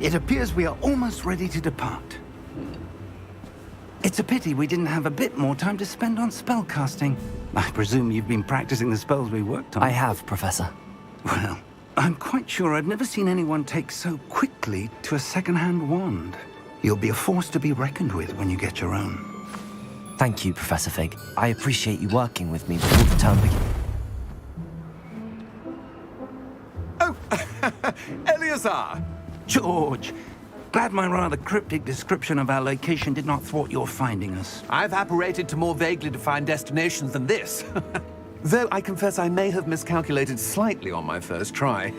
It appears we are almost ready to depart. It's a pity we didn't have a bit more time to spend on spellcasting. I presume you've been practicing the spells we worked on. I have, Professor. Well, I'm quite sure I've never seen anyone take so quickly to a second-hand wand. You'll be a force to be reckoned with when you get your own. Thank you, Professor Fig. I appreciate you working with me before the term begins. Oh, Eleazar! George, glad my rather cryptic description of our location did not thwart your finding us. I've apparated to more vaguely defined destinations than this. Though I confess I may have miscalculated slightly on my first try.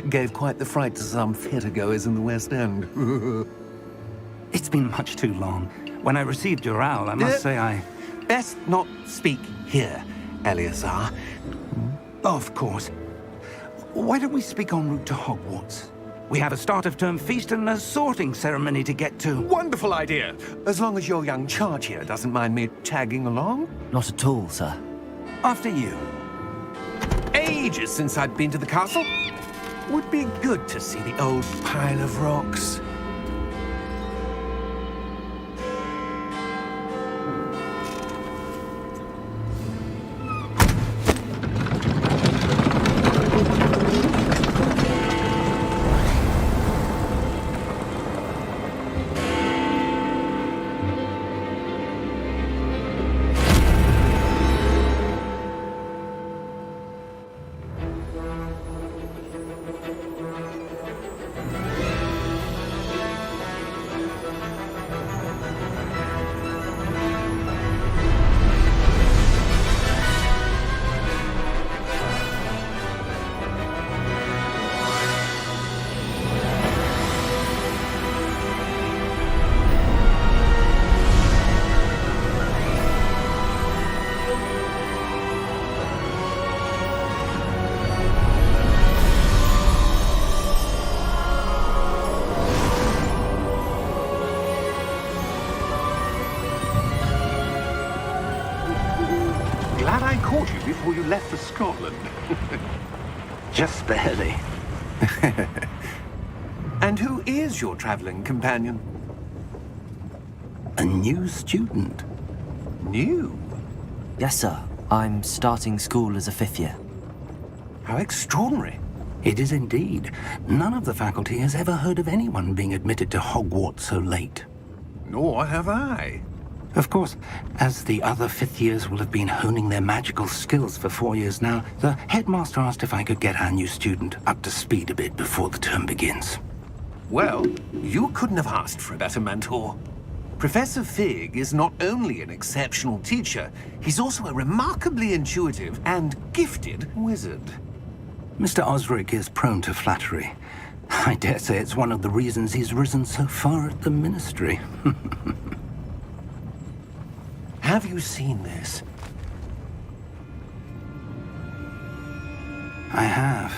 Gave quite the fright to some theatre-goers in the West End. It's been much too long. When I received your owl, I must say I... Best not speak here, Eleazar. Of course. Why don't we speak en route to Hogwarts? We have a start-of-term feast and a sorting ceremony to get to. Wonderful idea! As long as your young charge here doesn't mind me tagging along. Not at all, sir. After you. Ages since I'd been to the castle. Would be good to see the old pile of rocks. Glad I caught you before you left for Scotland. Just barely. And who is your traveling companion? A new student. New? Yes, sir. I'm starting school as a 5th year. How extraordinary. It is indeed. None of the faculty has ever heard of anyone being admitted to Hogwarts so late. Nor have I. Of course, as the other 5th years will have been honing their magical skills for 4 years now, the headmaster asked if I could get our new student up to speed a bit before the term begins. Well, you couldn't have asked for a better mentor. Professor Fig is not only an exceptional teacher, he's also a remarkably intuitive and gifted wizard. Mr. Osric is prone to flattery. I dare say it's one of the reasons he's risen so far at the Ministry. Have you seen this? I have.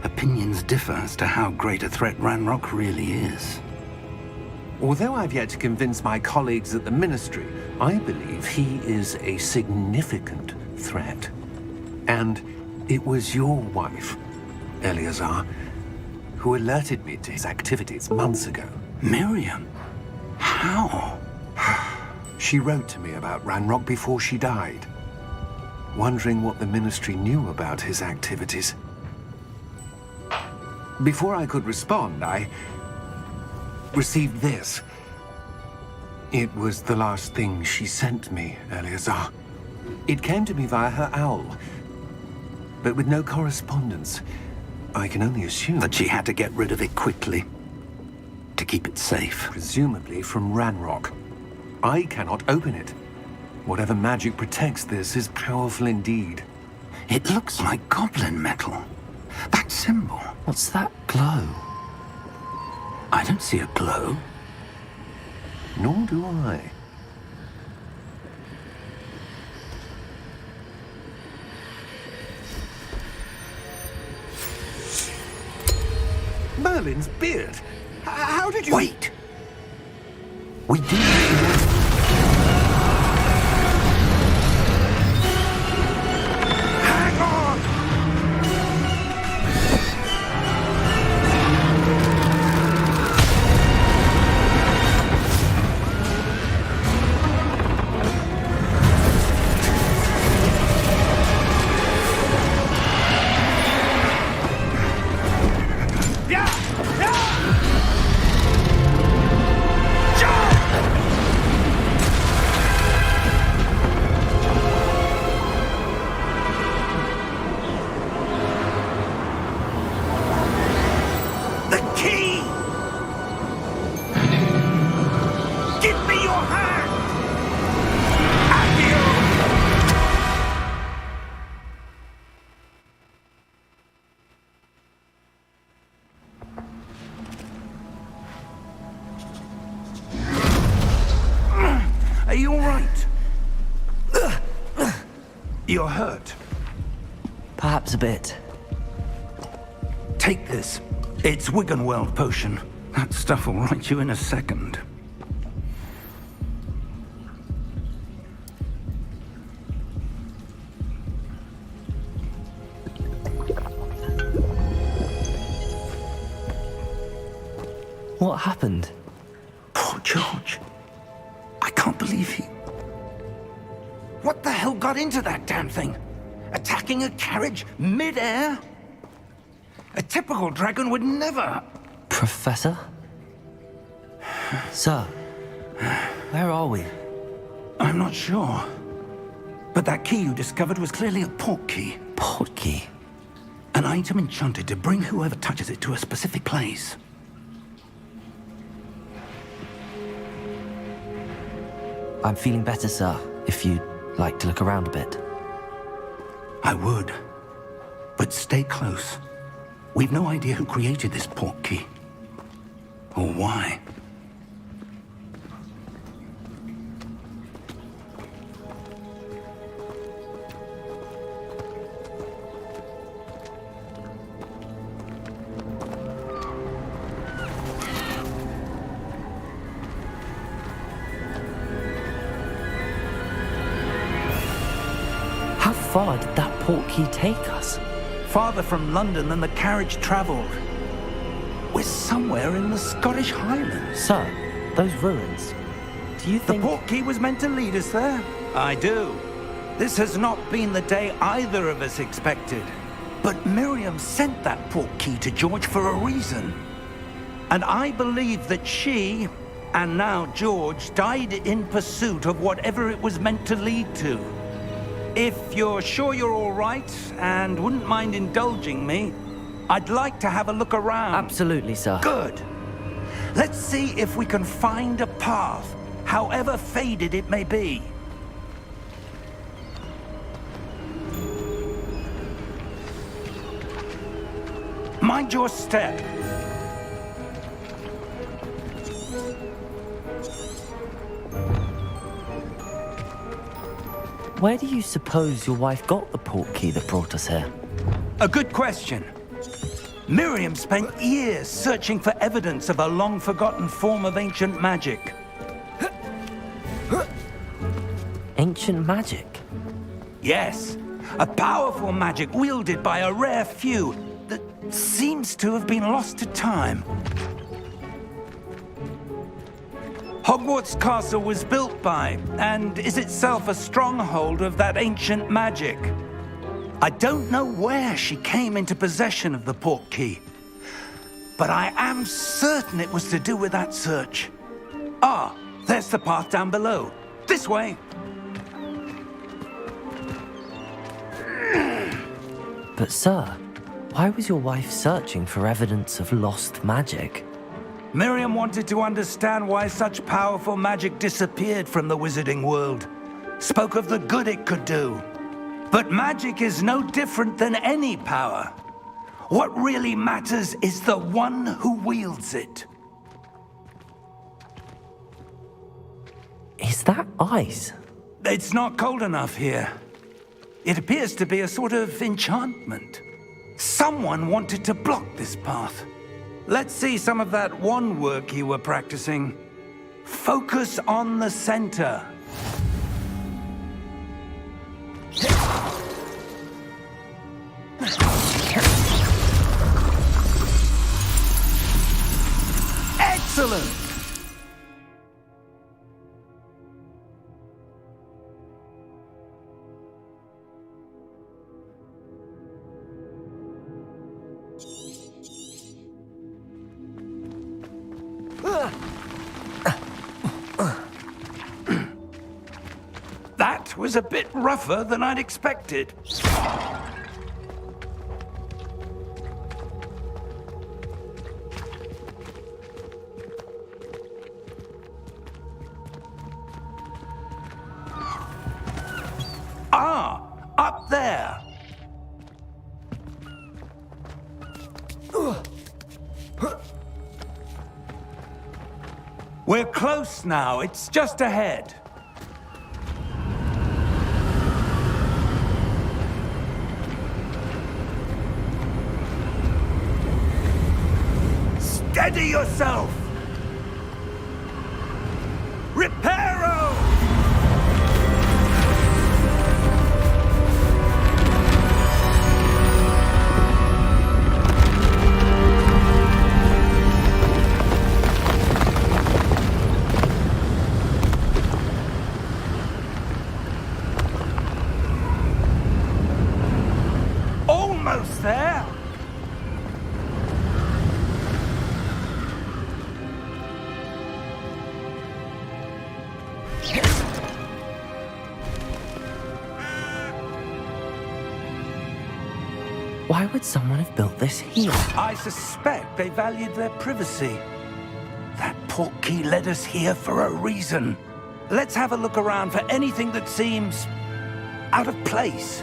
Opinions differ as to how great a threat Ranrock really is. Although I've yet to convince my colleagues at the Ministry, I believe he is a significant threat. And it was your wife, Eleazar, who alerted me to his activities months ago. Miriam? How? She wrote to me about Ranrock before she died, wondering what the Ministry knew about his activities. Before I could respond, I received this. It was the last thing she sent me, Eleazar. It came to me via her owl, but with no correspondence. I can only assume That she had to get rid of it quickly, to keep it safe. presumably from Ranrock. I cannot open it. Whatever magic protects this is powerful indeed. It looks like goblin metal. That symbol. What's that glow? I don't see a glow. Nor do I. Merlin's beard. How did you... Wait! We do... Hang on! You're hurt. Perhaps a bit. Take this. It's Wiggenweld potion. That stuff will right you in a second. What happened? Poor George. I can't believe he... What the hell got into that damn thing? Attacking a carriage mid-air? A typical dragon would never... Professor? Sir, where are we? I'm not sure. But that key you discovered was clearly a port key. Port key? An item enchanted to bring whoever touches it to a specific place. I'm feeling better, sir, if you'd like to look around a bit. I would. But stay close. We've no idea who created this port key. Or why. How far did that port key take us? Farther from London than the carriage travelled. We're somewhere in the Scottish Highlands. Sir, those ruins. Do you The think... port key was meant to lead us there? I do. This has not been the day either of us expected. But Miriam sent that port key to George for a reason. And I believe that she, and now George, died in pursuit of whatever it was meant to lead to. If you're sure you're all right and wouldn't mind indulging me, I'd like to have a look around. Absolutely, sir. Good. Let's see if we can find a path, however faded it may be. Mind your step. Where do you suppose your wife got the port key that brought us here? A good question. Miriam spent years searching for evidence of a long-forgotten form of ancient magic. Ancient magic? Yes, a powerful magic wielded by a rare few that seems to have been lost to time. Hogwarts Castle was built by, and is itself a stronghold of that ancient magic. I don't know where she came into possession of the port key, but I am certain it was to do with that search. Ah, there's the path down below. This way. But sir, why was your wife searching for evidence of lost magic? Miriam wanted to understand why such powerful magic disappeared from the wizarding world. Spoke of the good it could do. But magic is no different than any power. What really matters is the one who wields it. Is that ice? It's not cold enough here. It appears to be a sort of enchantment. Someone wanted to block this path. Let's see some of that wand work you were practicing. Focus on the center. Excellent! That was a bit rougher than I'd expected. Ah, up there. We're close now. It's just ahead. Steady yourself! Reparo! Almost there! Why would someone have built this here? I suspect they valued their privacy. That portkey led us here for a reason. Let's have a look around for anything that seems out of place.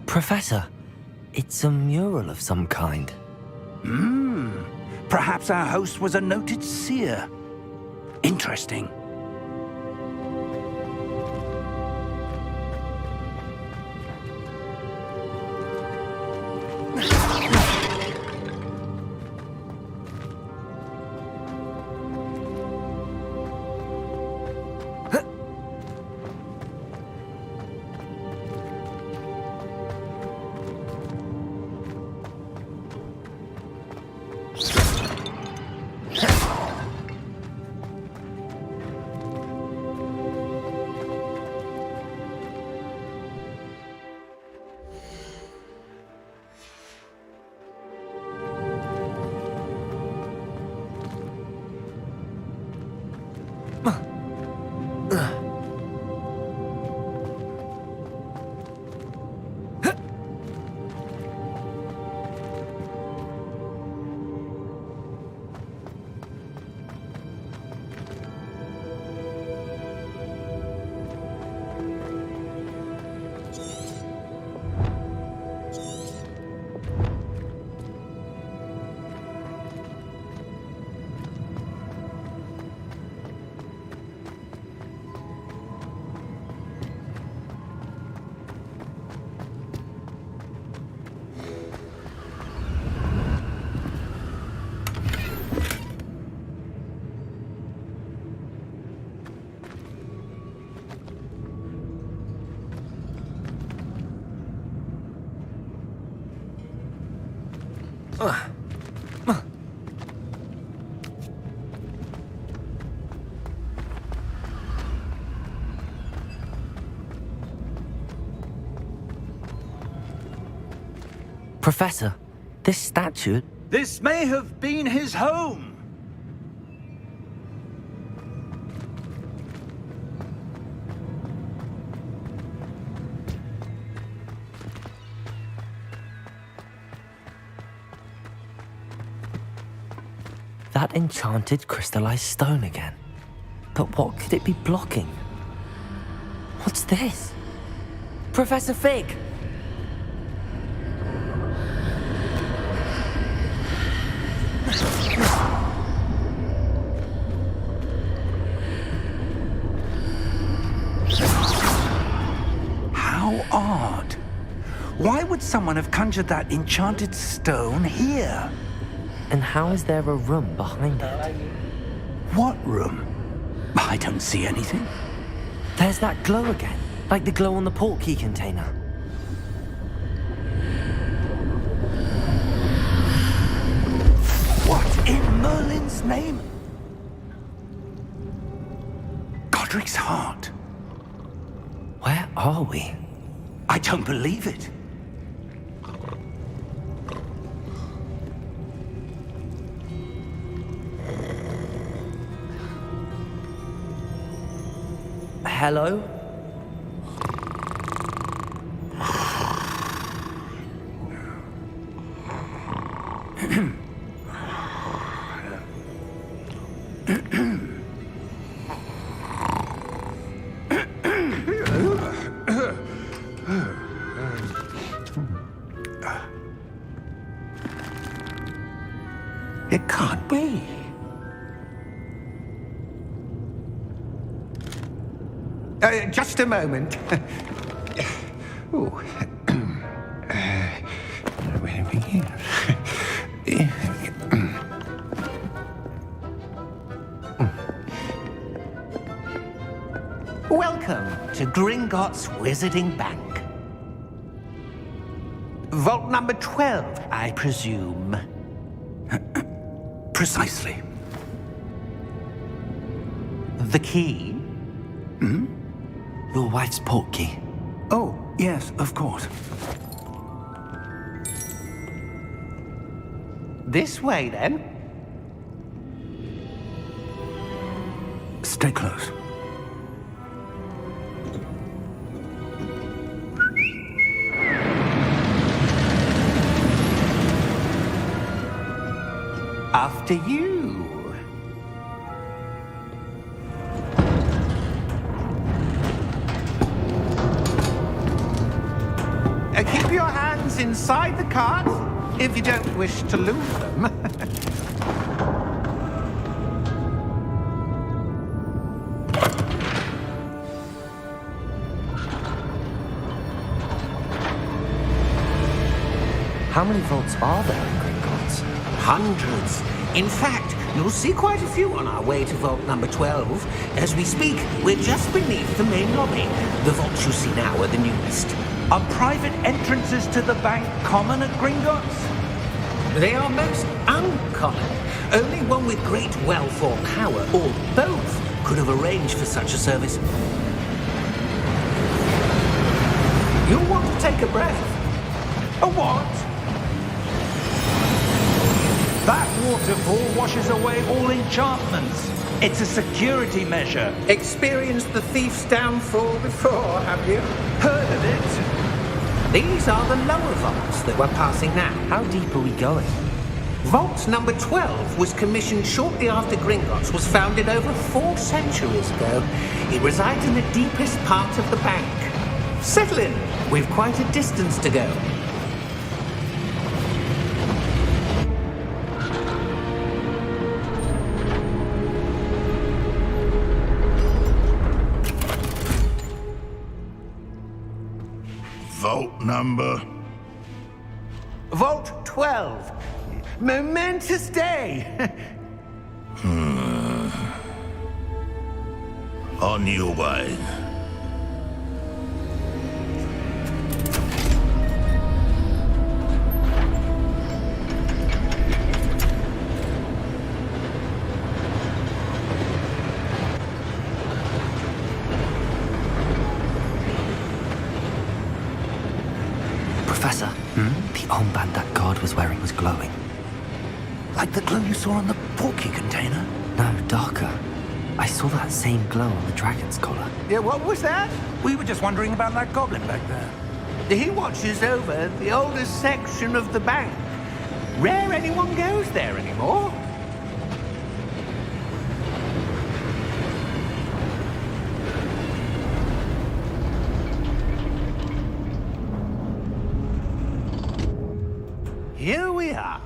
Professor, it's a mural of some kind. Perhaps our host was a noted seer. Interesting. Professor, this statue... This may have been his home. That enchanted crystallized stone again. But what could it be blocking? What's this? Professor Fig! How odd. Why would someone have conjured that enchanted stone here? And how is there a room behind it? What room? I don't see anything. There's that glow again, like the glow on the portkey container. What in Merlin's name? Godric's heart. Where are we? I don't believe it. Hello? It can't be. Just a moment. Ooh. Where do we begin? Welcome to Gringotts Wizarding Bank. Vault number 12, I presume. Precisely. The key? Your wife's portkey. Oh, yes, of course. This way, then. Stay close. After you. Keep your hands inside the cart if you don't wish to lose them. How many vaults are there in Gringotts? Hundreds. In fact, you'll see quite a few on our way to vault number 12. As we speak, we're just beneath the main lobby. The vaults you see now are the newest. Are private entrances to the bank common at Gringotts? They are most uncommon. Only one with great wealth or power, or both, could have arranged for such a service. You'll want to take a breath. A what? That waterfall washes away all enchantments. It's a security measure. Experienced the thief's downfall before, have you? Heard of it? These are the lower vaults that we're passing now. How deep are we going? Vault number 12 was commissioned shortly after Gringotts was founded over 4 centuries ago. It resides in the deepest part of the bank. Settle in. We've quite a distance to go. Vault number? Vault 12. Momentous day. On your way. Professor, the armband that guard was wearing was glowing. Like the glow you saw on the portkey container? No, darker. I saw that same glow on the dragon's collar. Yeah, what was that? We were just wondering about that goblin back there. He watches over the oldest section of the bank. Rare anyone goes there anymore. Here we are.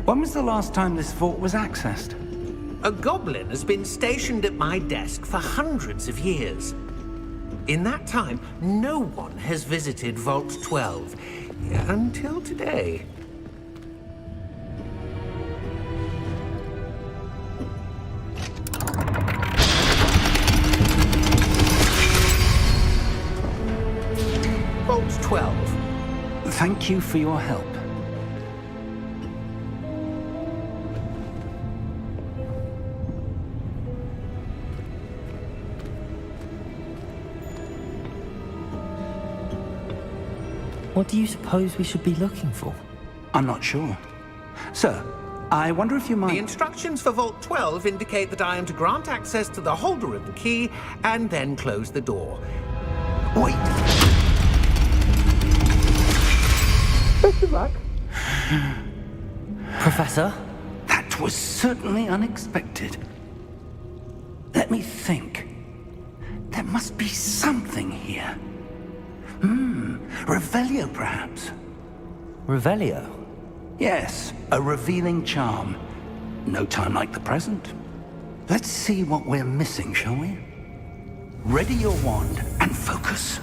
When was the last time this vault was accessed? A goblin has been stationed at my desk for hundreds of years. In that time, no one has visited Vault 12 until today. Vault 12. Thank you for your help. What do you suppose we should be looking for? I'm not sure. Sir, I wonder if you might... The instructions for Vault 12 indicate that I am to grant access to the holder of the key and then close the door. Wait! Best of luck. Professor? That was certainly unexpected. Let me think. There must be something here. Revelio, perhaps? Revelio? Yes, a revealing charm. No time like the present. Let's see what we're missing, shall we? Ready your wand and focus.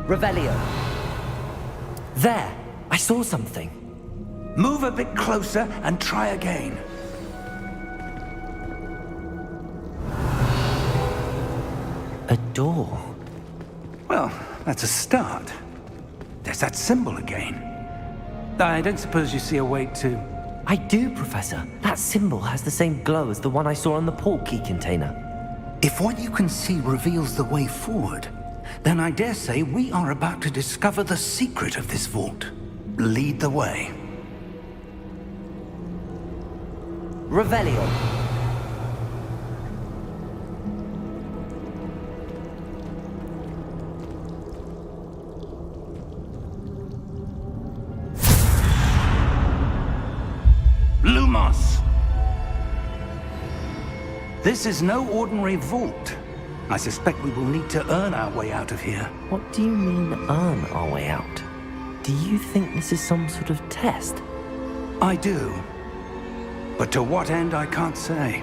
Revelio. There! I saw something. Move a bit closer and try again. A door. Well, that's a start. There's that symbol again. I don't suppose you see a way to... I do, Professor. That symbol has the same glow as the one I saw on the port key container. If what you can see reveals the way forward, then I dare say we are about to discover the secret of this vault. Lead the way. Revelio. Lumos! This is no ordinary vault. I suspect we will need to earn our way out of here. What do you mean, earn our way out? Do you think this is some sort of test? I do. But to what end, I can't say.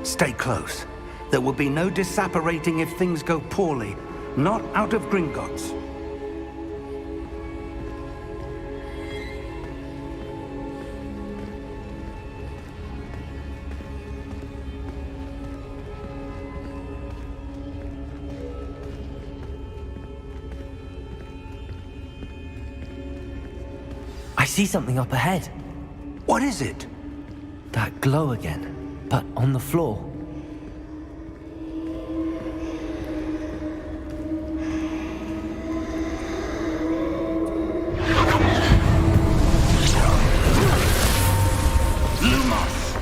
Stay close. There will be no disapparating if things go poorly. Not out of Gringotts. I see something up ahead. What is it? That glow again, but on the floor. Lumos!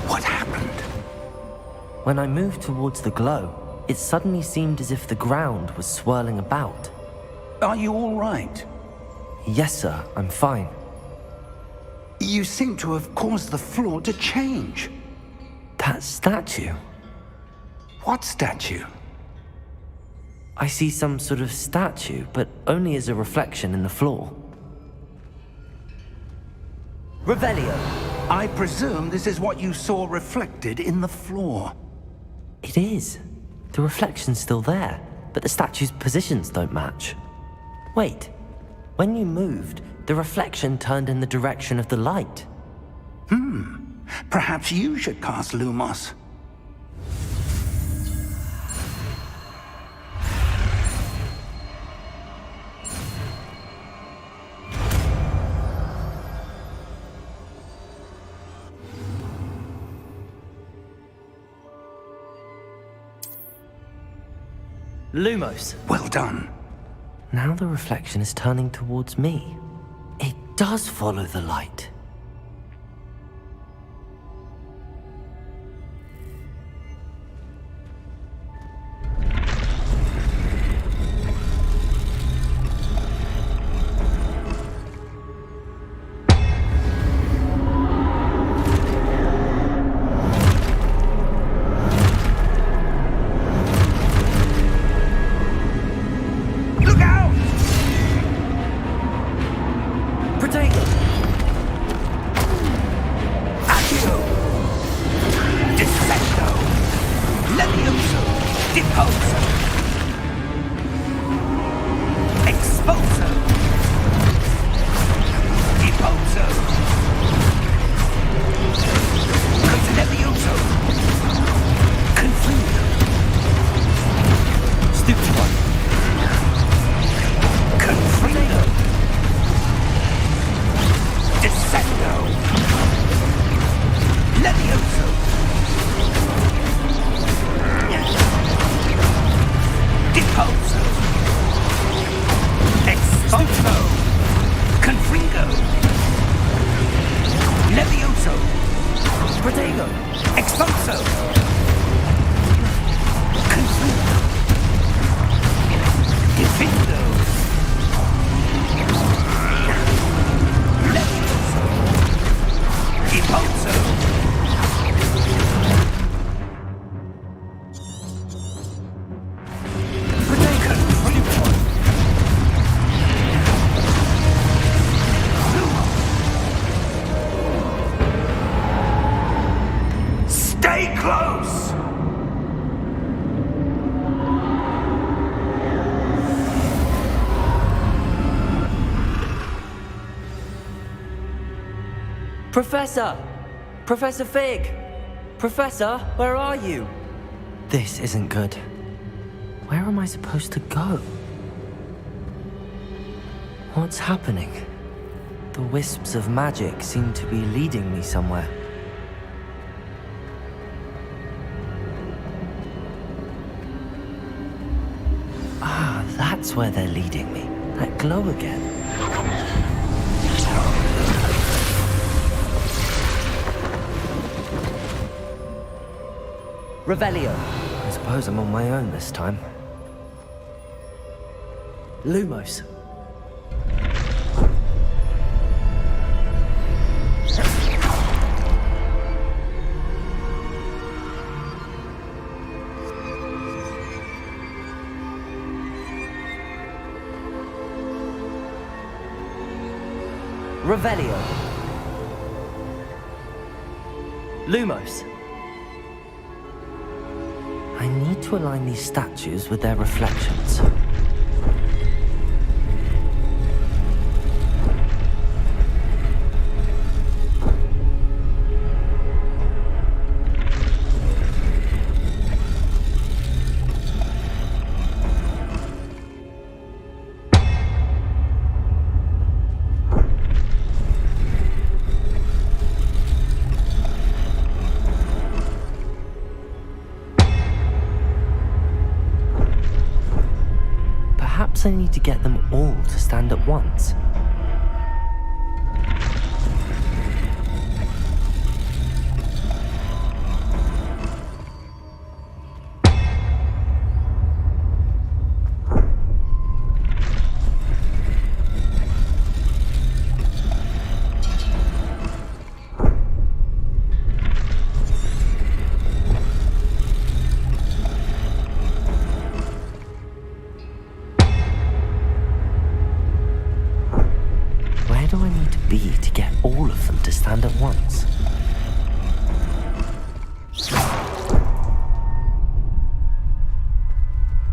What happened? When I moved towards the glow, it suddenly seemed as if the ground was swirling about. Are you all right? Yes, sir, I'm fine. You seem to have caused the floor to change. That statue. What statue? I see some sort of statue, but only as a reflection in the floor. Revelio. I presume this is what you saw reflected in the floor. It is. The reflection's still there, but the statue's positions don't match. Wait. When you moved, the reflection turned in the direction of the light. Perhaps you should cast Lumos. Lumos. Well done. Now the reflection is turning towards me. It does follow the light. Inferno! Expulso! Consumo! Diffindo! Levioso! Impulso! Predicate! Primo! Stay close! Professor! Professor Fig! Professor, where are you? This isn't good. Where am I supposed to go? What's happening? The wisps of magic seem to be leading me somewhere. Ah, that's where they're leading me. That glow again. Revelio. I suppose I'm on my own this time. Lumos. Revelio. Lumos. I need to align these statues with their reflections. Perhaps I need to get them all to stand at once. Where do I need to be to get all of them to stand at once?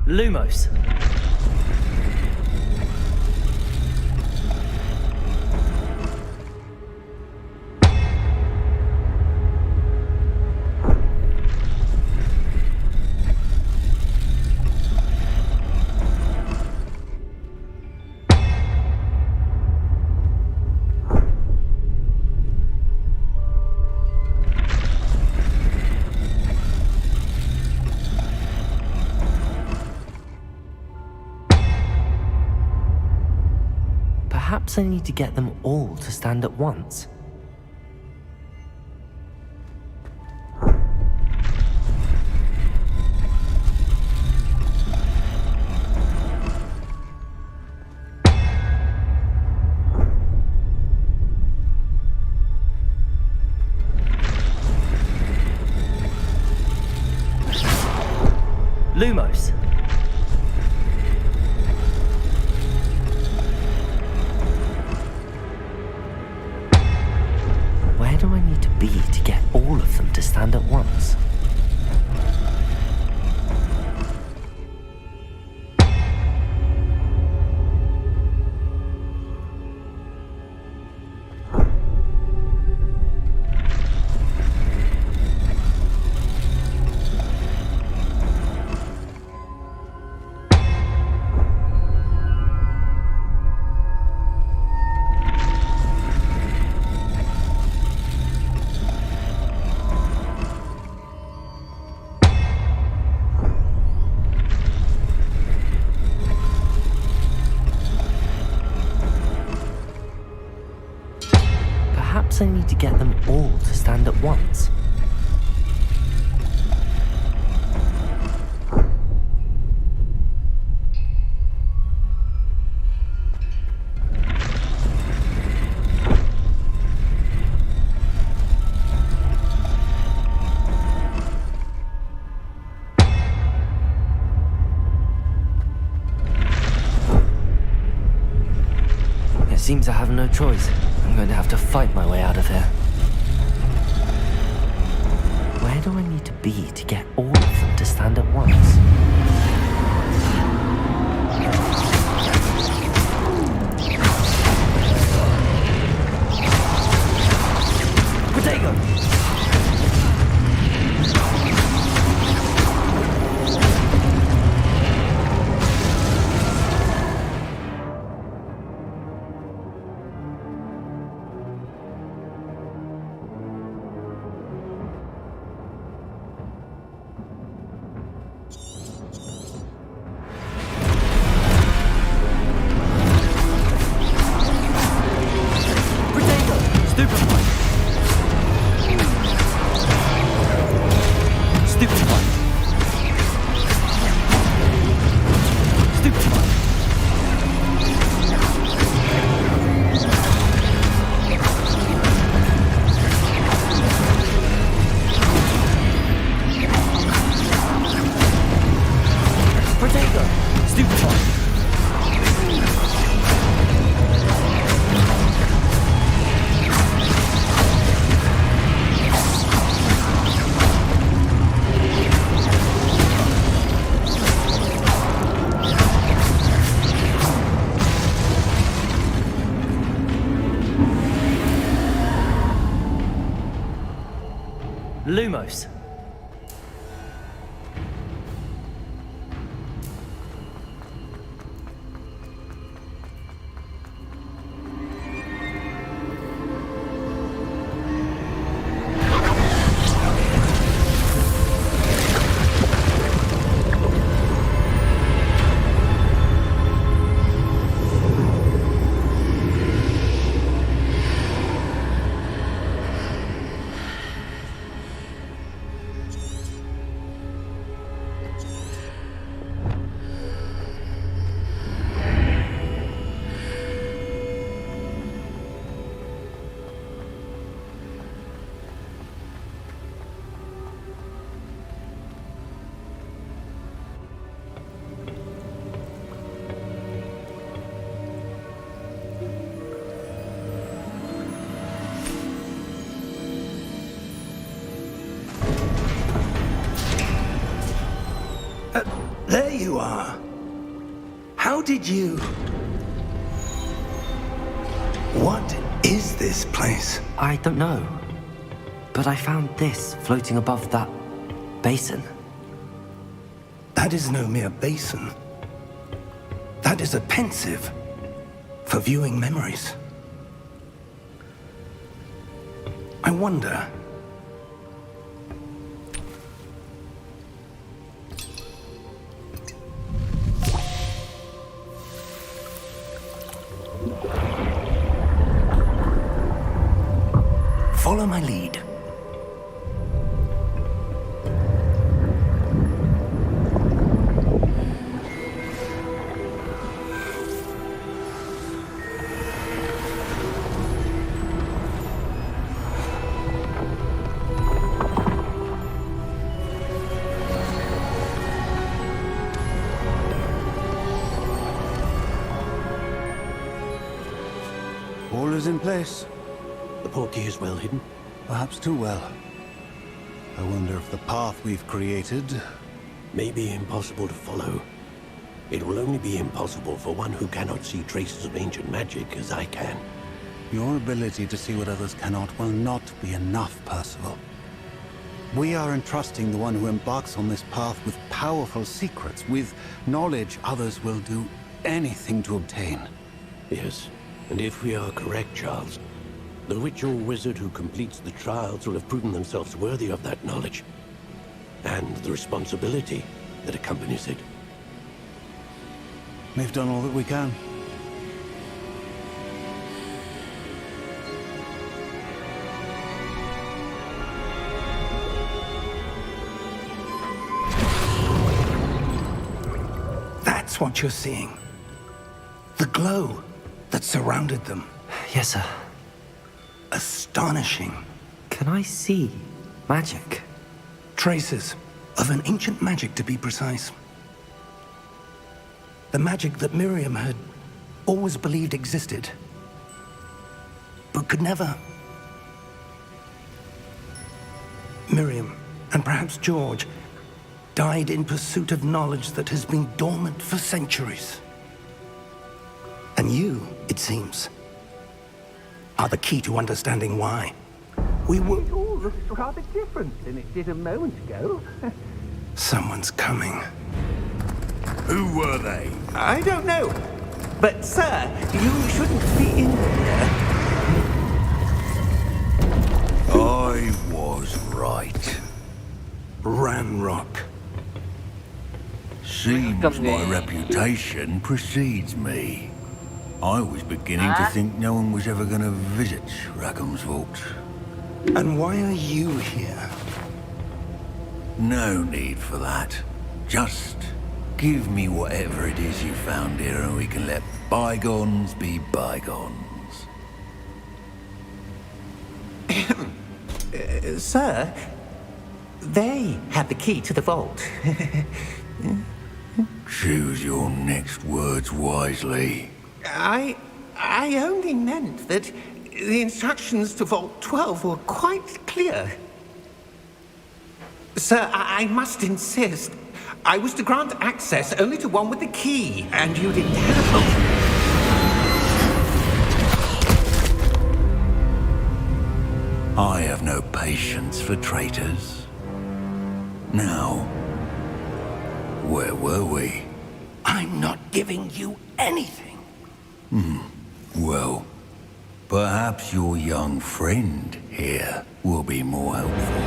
Lumos. Perhaps I need to get them all to stand at once. Lumos. Where do I need to be to get all of them to stand at once? Perhaps I need to get them all to stand at once. Seems I have no choice. I'm going to have to fight my way out of here. Where do I need to be to get all of them to stand at once? Potato! Lumos. There you are. How did you... What is this place? I don't know. But I found this floating above that basin. That is no mere basin. That is a pensive for viewing memories. I wonder... Follow my lead. All is in place. The portkey is well hidden. Perhaps too well. I wonder if the path we've created... May be impossible to follow. It will only be impossible for one who cannot see traces of ancient magic as I can. Your ability to see what others cannot will not be enough, Percival. We are entrusting the one who embarks on this path with powerful secrets, with knowledge others will do anything to obtain. Yes, and if we are correct, Charles, the witch or wizard who completes the trials will have proven themselves worthy of that knowledge, and the responsibility that accompanies it. We've done all that we can. That's what you're seeing. The glow that surrounded them. Yes, sir. Astonishing. Can I see magic? Traces of an ancient magic, to be precise. The magic that Miriam had always believed existed, but could never. Miriam, and perhaps George, died in pursuit of knowledge that has been dormant for centuries. And you, it seems, are the key to understanding why. We were... It all looks rather different than it did a moment ago. Someone's coming. Who were they? I don't know. But, sir, you shouldn't be in here. I was right. Ranrock. Seems my reputation precedes me. I was beginning to think no one was ever going to visit Rackham's vault. And why are you here? No need for that. Just give me whatever it is you found here and we can let bygones be bygones. Sir, they had the key to the vault. Choose your next words wisely. I only meant that the instructions to Vault 12 were quite clear. Sir, I must insist. I was to grant access only to one with the key, and you didn't have. I have no patience for traitors. Now, where were we? I'm not giving you anything. Well, perhaps your young friend here will be more helpful.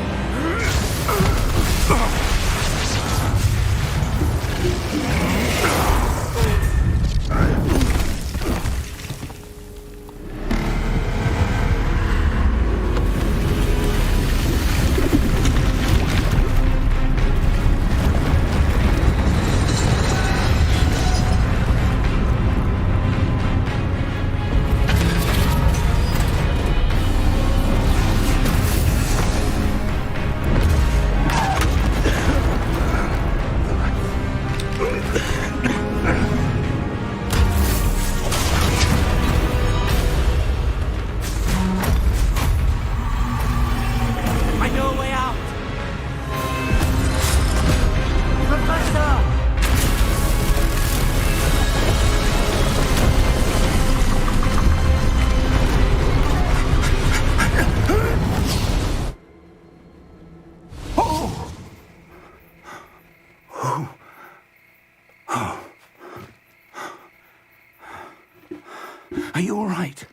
Are you all right?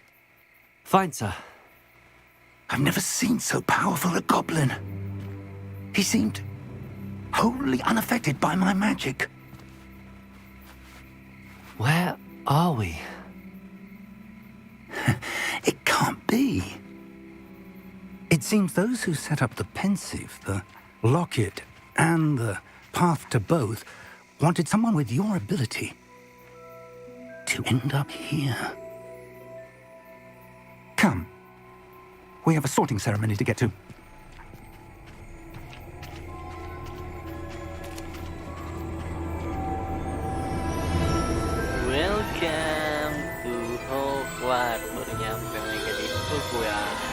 Fine, sir. I've never seen so powerful a goblin. He seemed wholly unaffected by my magic. Where are we? It can't be. It seems those who set up the pensive, the locket, and the path to both wanted someone with your ability to end up here. Come. We have a sorting ceremony to get to. Welcome to Hogwarts. Baru nyampe mereka di Hogwarts.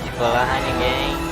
Sekolahan ya, geng.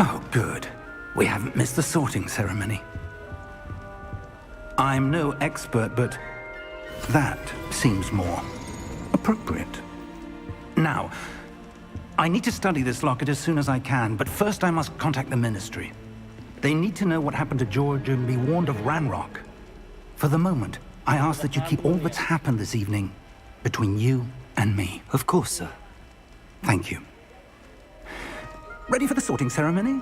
Oh, good. We haven't missed the sorting ceremony. I'm no expert, but that seems more appropriate. Now, I need to study this locket as soon as I can, but first I must contact the Ministry. They need to know what happened to George and be warned of Ranrock. For the moment, I ask that you keep all that's happened this evening between you and me. Of course, sir. Thank you. Ready for the sorting ceremony?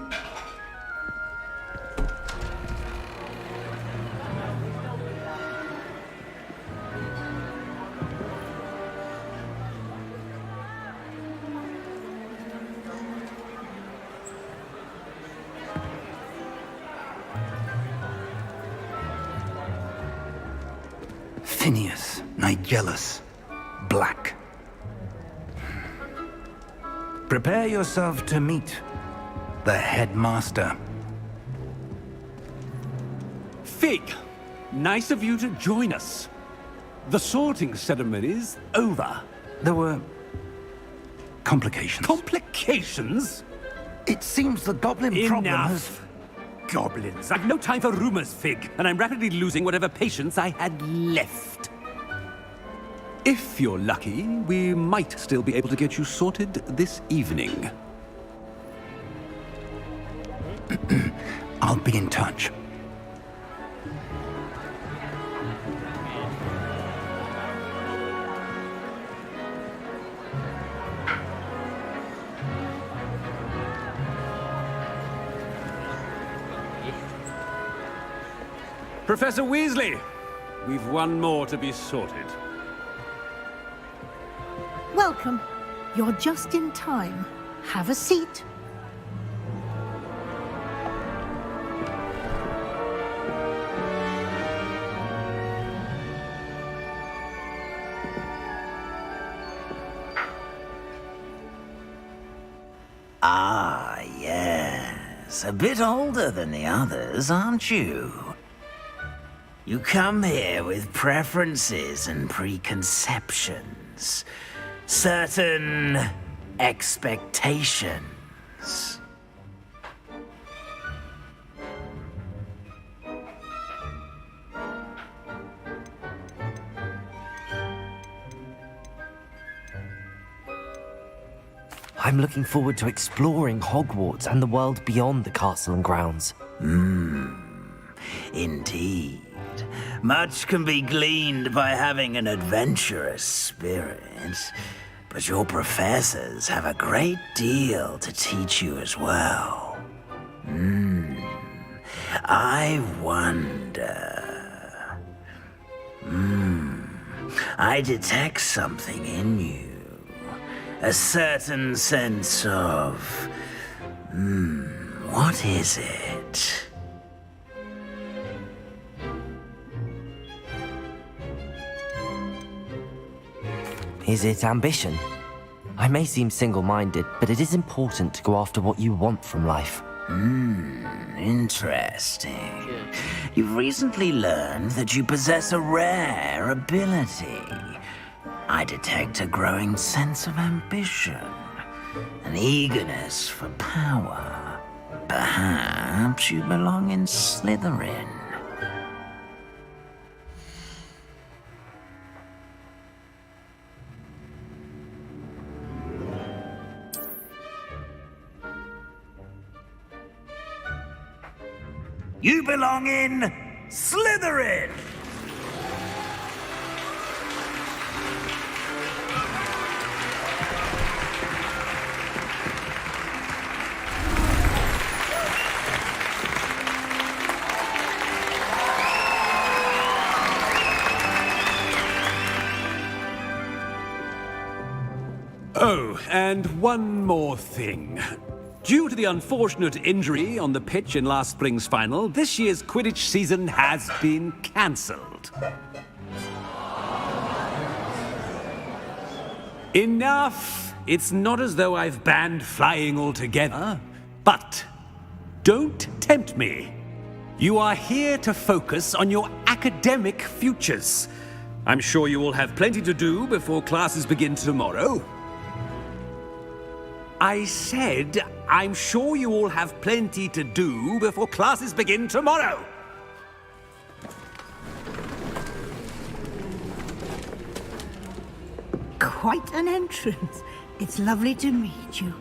Phineas, Nigellus, Black. Prepare yourself to meet the headmaster. Fig, nice of you to join us. The sorting ceremony's over. There were complications. Complications? It seems the goblin problem has... Enough. Goblins. I've no time for rumors, Fig, and I'm rapidly losing whatever patience I had left. If you're lucky, we might still be able to get you sorted this evening. I'll be in touch. Professor Weasley, we've one more to be sorted. Welcome. You're just in time. Have a seat. Ah, yes. A bit older than the others, aren't you? You come here with preferences and preconceptions. Certain expectations. I'm looking forward to exploring Hogwarts and the world beyond the castle and grounds. Indeed. Much can be gleaned by having an adventurous spirit, but your professors have a great deal to teach you as well. I wonder... I detect something in you. A certain sense of... what is it? Is it ambition? I may seem single-minded, but it is important to go after what you want from life. Interesting. You've recently learned that you possess a rare ability. I detect a growing sense of ambition, an eagerness for power. Perhaps you belong in Slytherin. You belong in Slytherin! Oh, and one more thing. Due to the unfortunate injury on the pitch in last spring's final, this year's Quidditch season has been cancelled. Enough! It's not as though I've banned flying altogether, but don't tempt me. You are here to focus on your academic futures. I'm sure you will have plenty to do before classes begin tomorrow. I said, I'm sure you all have plenty to do before classes begin tomorrow. quite an entrance. It's lovely to meet you.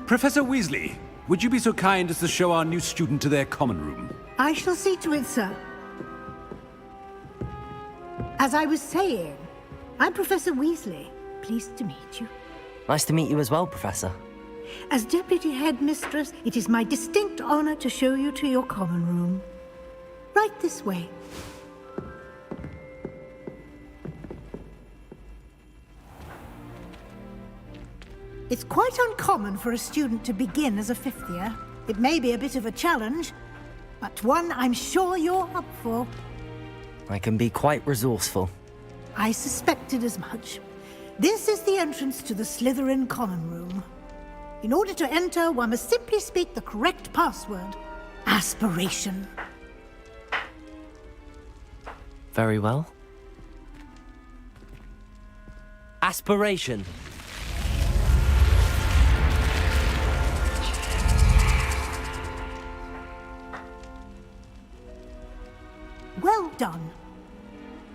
Professor Weasley, would you be so kind as to show our new student to their common room? I shall see to it, sir. As I was saying, I'm Professor Weasley. Pleased to meet you. Nice to meet you as well, Professor. As Deputy Headmistress, it is my distinct honor to show you to your common room. Right this way. It's quite uncommon for a student to begin as a fifth year. It may be a bit of a challenge, but one I'm sure you're up for. I can be quite resourceful. I suspected as much. This is the entrance to the Slytherin common room. In order to enter, one must simply speak the correct password. Aspiration. Very well. Aspiration. Well done.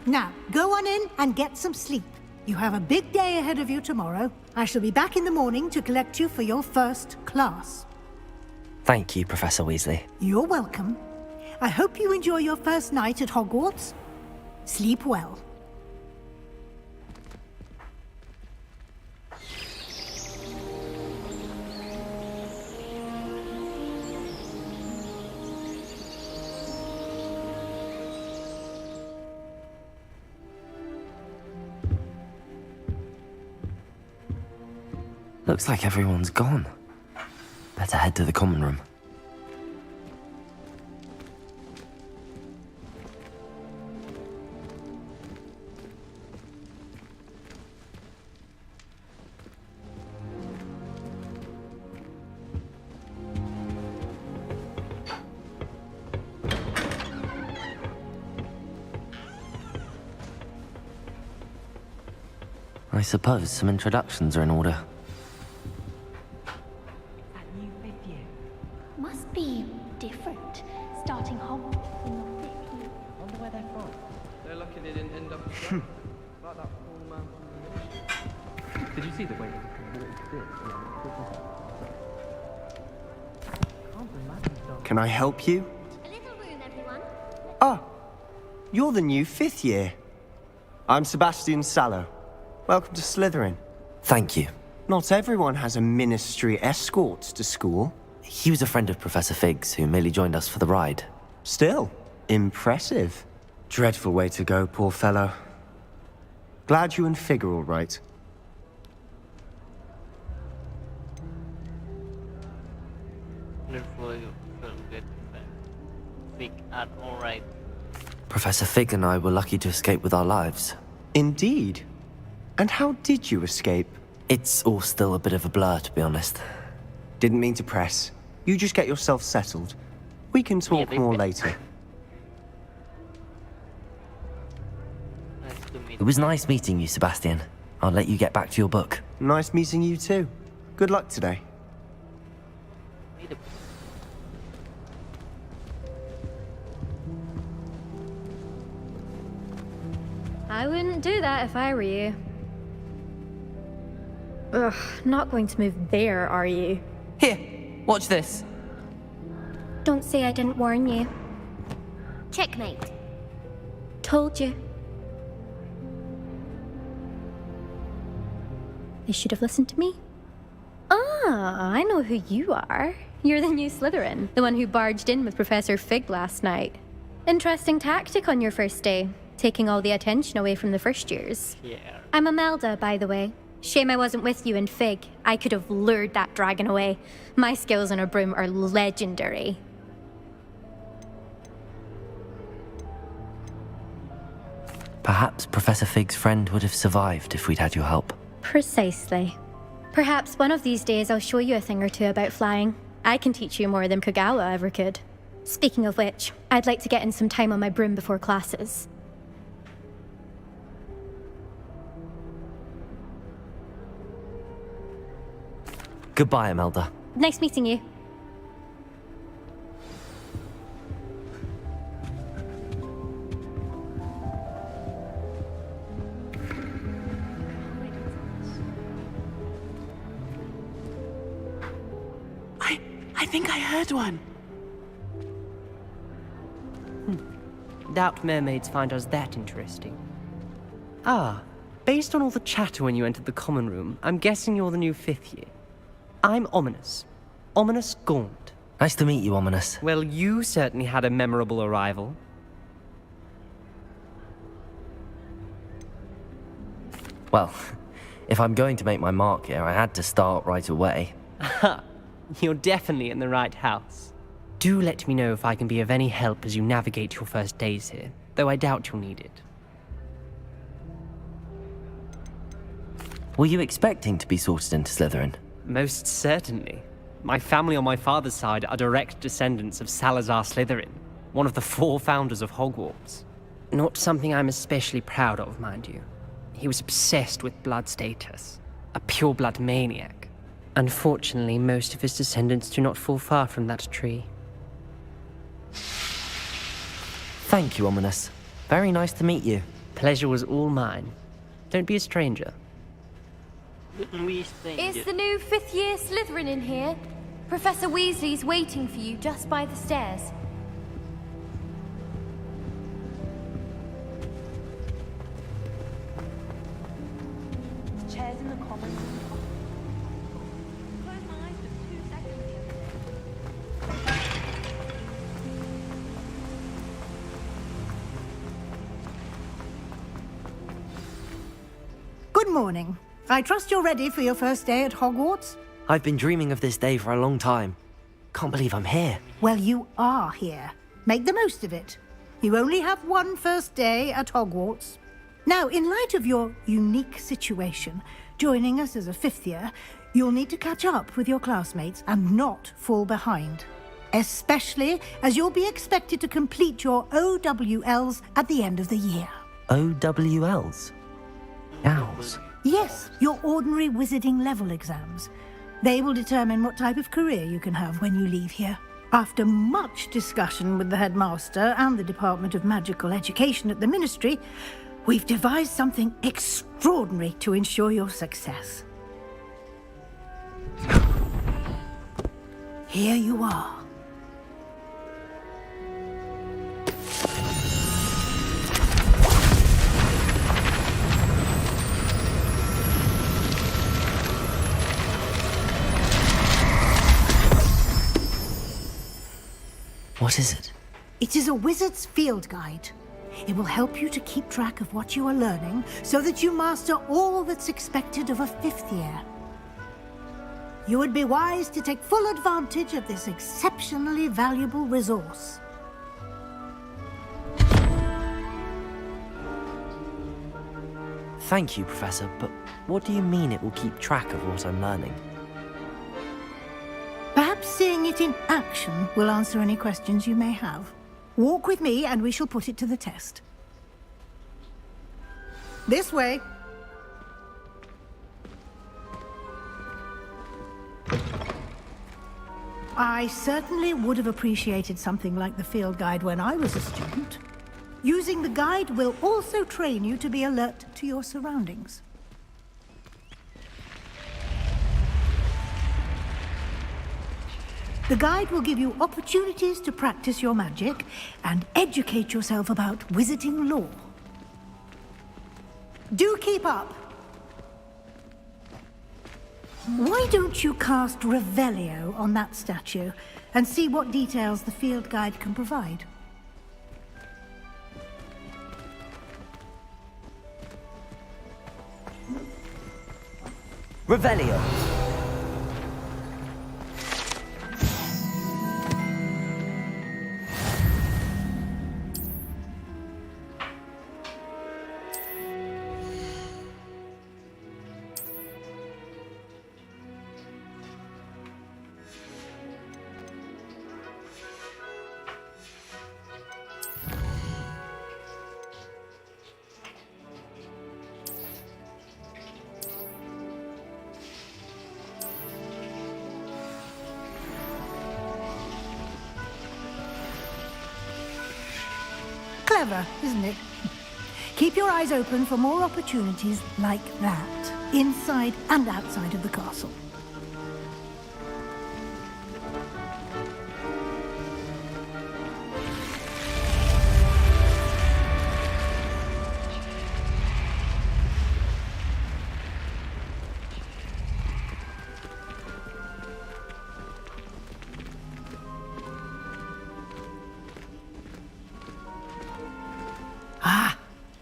Now, go on in and get some sleep. You have a big day ahead of you tomorrow. I shall be back in the morning to collect you for your first class. Thank you, Professor Weasley. You're welcome. I hope you enjoy your first night at Hogwarts. Sleep well. Looks like everyone's gone. Better head to the common room. I suppose some introductions are in order. Must be different. Starting Hogwarts in your fifth year. Wonder where they're from. They're lucky they didn't end up like that poor man from the village. Did you see the way they walked in? Can I help you? A little room, everyone. Ah, you're the new fifth year. I'm Sebastian Sallow. Welcome to Slytherin. Thank you. Not everyone has a ministry escort to school. He was a friend of Professor Fig's who merely joined us for the ride. Still, impressive. Dreadful way to go, poor fellow. Glad you and Fig are all right. Fig are all right. Professor Fig and I were lucky to escape with our lives. Indeed. And how did you escape? It's all still a bit of a blur, to be honest. Didn't mean to press. You just get yourself settled. We can talk more later. It was nice meeting you, Sebastian. I'll let you get back to your book. Nice meeting you too. Good luck today. I wouldn't do that if I were you. Ugh, not going to move there, are you? Here, watch this. Don't say I didn't warn you. Checkmate. Told you. They should have listened to me. Ah, I know who you are. You're the new Slytherin, the one who barged in with Professor Fig last night. Interesting tactic on your first day, taking all the attention away from the first years. Yeah. I'm Imelda, by the way. Shame I wasn't with you in Fig. I could have lured that dragon away. My skills on a broom are legendary. Perhaps Professor Fig's friend would have survived if we'd had your help. Precisely. Perhaps one of these days I'll show you a thing or two about flying. I can teach you more than Kogawa ever could. Speaking of which, I'd like to get in some time on my broom before classes. Goodbye, Imelda. Nice meeting you. I think I heard one. Doubt mermaids find us that interesting. Ah, based on all the chatter when you entered the common room, I'm guessing you're the new 5th year. I'm Ominous. Ominous Gaunt. Nice to meet you, Ominous. Well, you certainly had a memorable arrival. Well, if I'm going to make my mark here, I had to start right away. Ha! You're definitely in the right house. Do let me know if I can be of any help as you navigate your first days here, though I doubt you'll need it. Were you expecting to be sorted into Slytherin? Most certainly. My family on my father's side are direct descendants of Salazar Slytherin, one of the 4 founders of Hogwarts. Not something I'm especially proud of, mind you. He was obsessed with blood status, a pure-blood maniac. Unfortunately, most of his descendants do not fall far from that tree. Thank you, Ominous. Very nice to meet you. Pleasure was all mine. Don't be a stranger. Is the new 5th year Slytherin in here? Professor Weasley's waiting for you just by the stairs. Chairs in the commons. Good morning. I trust you're ready for your first day at Hogwarts? I've been dreaming of this day for a long time. Can't believe I'm here. Well, you are here. Make the most of it. You only have one first day at Hogwarts. Now, in light of your unique situation, joining us as a 5th year, you'll need to catch up with your classmates and not fall behind. Especially as you'll be expected to complete your OWLs at the end of the year. OWLs? Owls? Yes, your ordinary wizarding level exams. They will determine what type of career you can have when you leave here. After much discussion with the headmaster and the Department of Magical Education at the Ministry, we've devised something extraordinary to ensure your success. Here you are. What is it? It is a wizard's field guide. It will help you to keep track of what you are learning so that you master all that's expected of a 5th year. You would be wise to take full advantage of this exceptionally valuable resource. Thank you, Professor, but what do you mean it will keep track of what I'm learning? Perhaps seeing it in action will answer any questions you may have. Walk with me and we shall put it to the test. This way. I certainly would have appreciated something like the field guide when I was a student. Using the guide will also train you to be alert to your surroundings. The guide will give you opportunities to practice your magic and educate yourself about wizarding lore. Do keep up. Why don't you cast Revelio on that statue and see what details the field guide can provide? Revelio. Clever, isn't it? Keep your eyes open for more opportunities like that, inside and outside of the castle.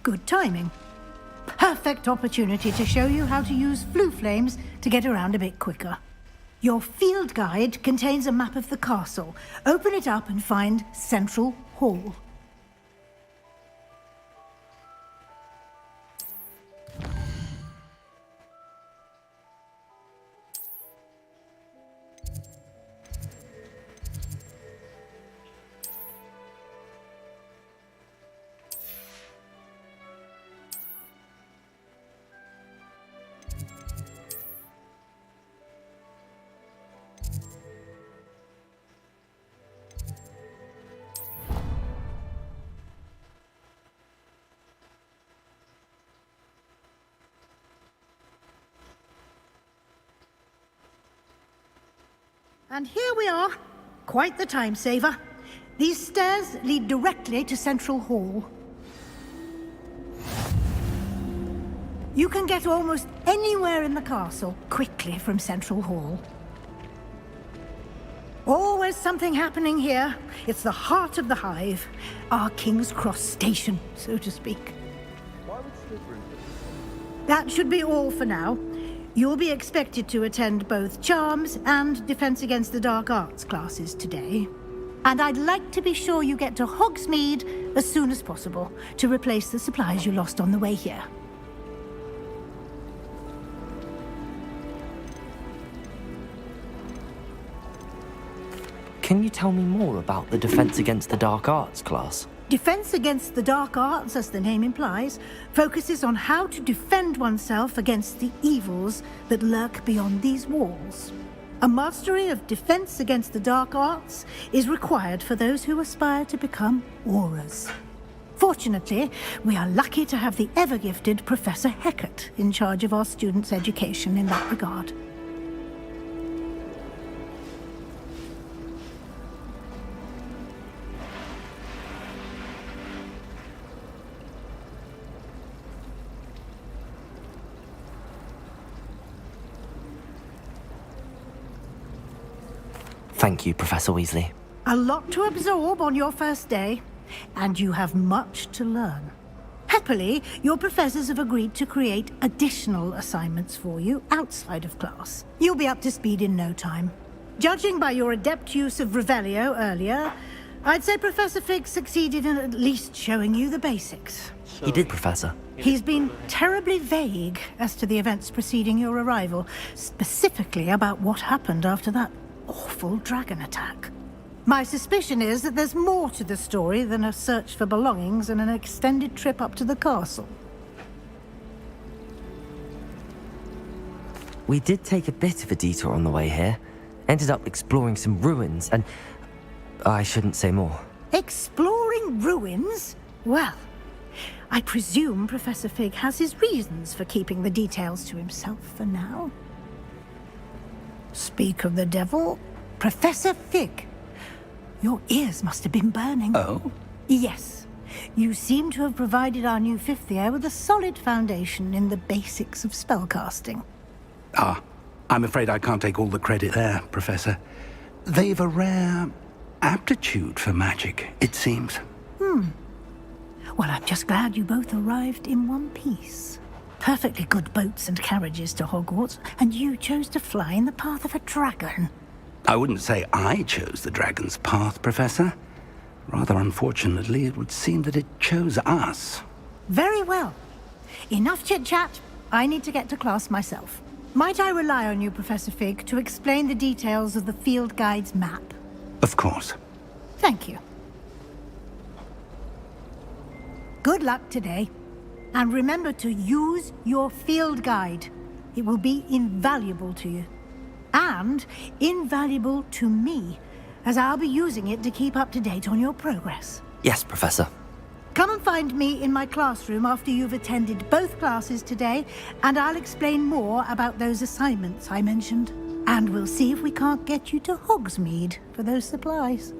Good timing. Perfect opportunity to show you how to use flue flames to get around a bit quicker. Your field guide contains a map of the castle. Open it up and find Central Hall. And here we are. Quite the time saver. These stairs lead directly to Central Hall. You can get almost anywhere in the castle quickly from Central Hall. Always something happening here. It's the heart of the hive. Our King's Cross station, so to speak. That should be all for now. You'll be expected to attend both Charms and Defense Against the Dark Arts classes today. And I'd like to be sure you get to Hogsmeade as soon as possible to replace the supplies you lost on the way here. Can you tell me more about the Defense Against the Dark Arts class? Defense Against the Dark Arts, as the name implies, focuses on how to defend oneself against the evils that lurk beyond these walls. A mastery of Defense Against the Dark Arts is required for those who aspire to become Aurors. Fortunately, we are lucky to have the ever-gifted Professor Hecat in charge of our students' education in that regard. Thank you, Professor Weasley. A lot to absorb on your first day, and you have much to learn. Happily, your professors have agreed to create additional assignments for you outside of class. You'll be up to speed in no time. Judging by your adept use of Revelio earlier, I'd say Professor Fig succeeded in at least showing you the basics. He did, Professor. He's been terribly vague as to the events preceding your arrival, specifically about what happened after that awful dragon attack. My suspicion is that there's more to the story than a search for belongings and an extended trip up to the castle. We did take a bit of a detour on the way here. Ended up exploring some ruins and... I shouldn't say more. Exploring ruins? Well, I presume Professor Fig has his reasons for keeping the details to himself for now. Speak of the devil, Professor Fig. Your ears must have been burning. Oh? Yes. You seem to have provided our new fifth year with a solid foundation in the basics of spellcasting. Ah, I'm afraid I can't take all the credit there, Professor. They've a rare aptitude for magic, it seems. Well, I'm just glad you both arrived in one piece. Perfectly good boats and carriages to Hogwarts, and you chose to fly in the path of a dragon. I wouldn't say I chose the dragon's path, Professor. Rather unfortunately, it would seem that it chose us. Very well. Enough chit-chat. I need to get to class myself. Might I rely on you, Professor Fig, to explain the details of the field guide's map? Of course. Thank you. Good luck today. And remember to use your field guide. It will be invaluable to you. And invaluable to me, as I'll be using it to keep up to date on your progress. Yes, Professor. Come and find me in my classroom after you've attended both classes today, and I'll explain more about those assignments I mentioned. And we'll see if we can't get you to Hogsmeade for those supplies.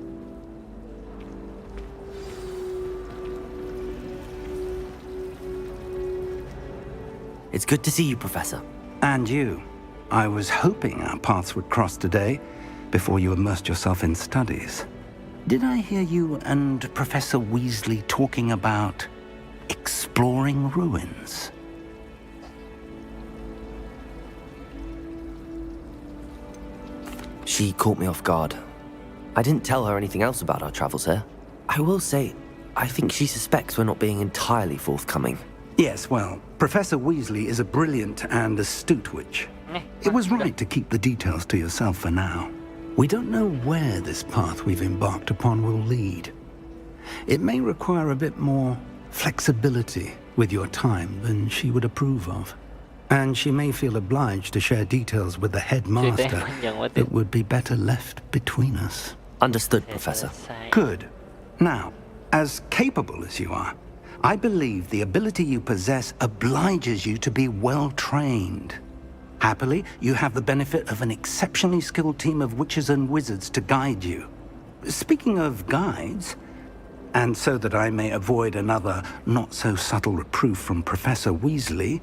It's good to see you, Professor. And you. I was hoping our paths would cross today, before you immersed yourself in studies. Did I hear you and Professor Weasley talking about exploring ruins. She caught me off guard. I didn't tell her anything else about our travels here. I will say, I think she suspects we're not being entirely forthcoming. Yes, well, Professor Weasley is a brilliant and astute witch. It was right to keep the details to yourself for now. We don't know where this path we've embarked upon will lead. It may require a bit more flexibility with your time than she would approve of. And she may feel obliged to share details with the headmaster that would be better left between us. Understood, Professor. Good. Now, as capable as you are, I believe the ability you possess obliges you to be well trained. Happily, you have the benefit of an exceptionally skilled team of witches and wizards to guide you. Speaking of guides, and so that I may avoid another not-so-subtle reproof from Professor Weasley,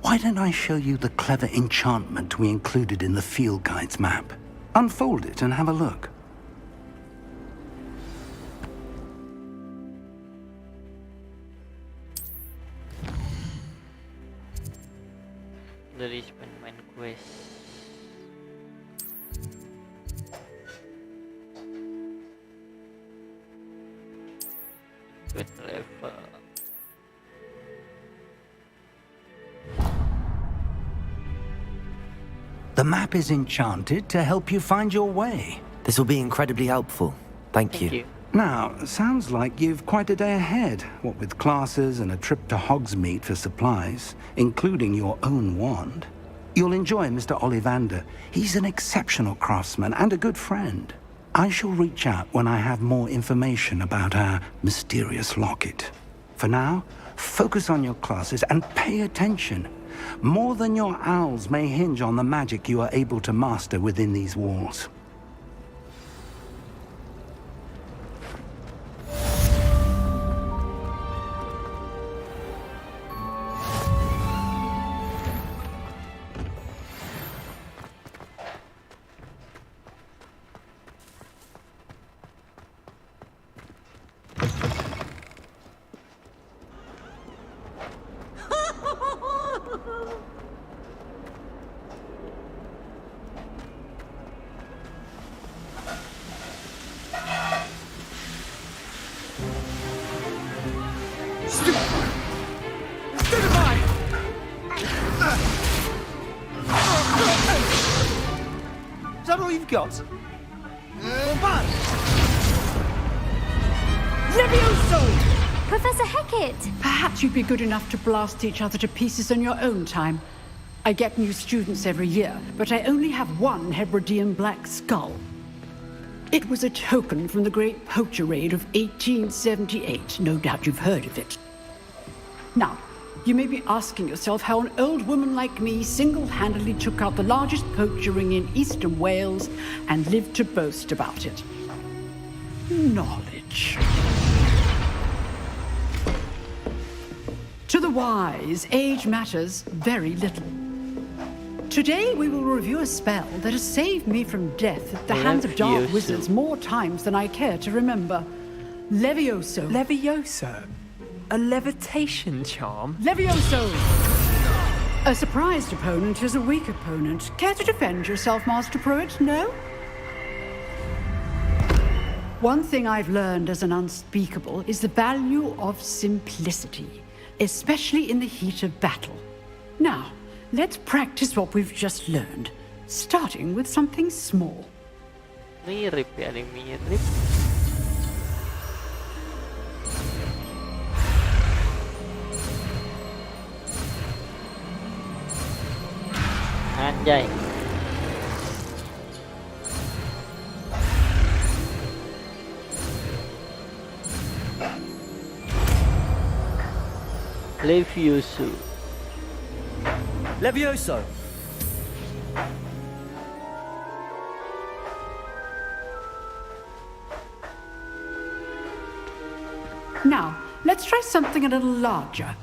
why don't I show you the clever enchantment we included in the field guide's map? Unfold it and have a look. Dari main quest. Good level. The map is enchanted to help you find your way. This will be incredibly helpful. Thank you. Now, sounds like you've quite a day ahead, what with classes and a trip to Hogsmeade for supplies, including your own wand. You'll enjoy Mr. Ollivander. He's an exceptional craftsman and a good friend. I shall reach out when I have more information about our mysterious locket. For now, focus on your classes and pay attention. More than your owls may hinge on the magic you are able to master within these walls. Is that all you've got? Levioso! Professor Hecat! Perhaps you'd be good enough to blast each other to pieces on your own time. I get new students every year, but I only have one Hebridean black skull. It was a token from the Great Poacher Raid of 1878. No doubt you've heard of it. Now, you may be asking yourself how an old woman like me single-handedly took out the largest poacher ring in eastern Wales and lived to boast about it. Knowledge. To the wise, age matters very little. Today we will review a spell that has saved me from death at the hands of dark wizards more times than I care to remember. Levioso. Levioso? A levitation charm? Levioso! A surprised opponent is a weak opponent. Care to defend yourself, Master Pruitt? No? One thing I've learned as an unspeakable is the value of simplicity, especially in the heat of battle. Now, let's practice what we've just learned, starting with something small. Mirip ya, ini mirip. Anjay. Levioso. Levioso! Now, let's try something a little larger.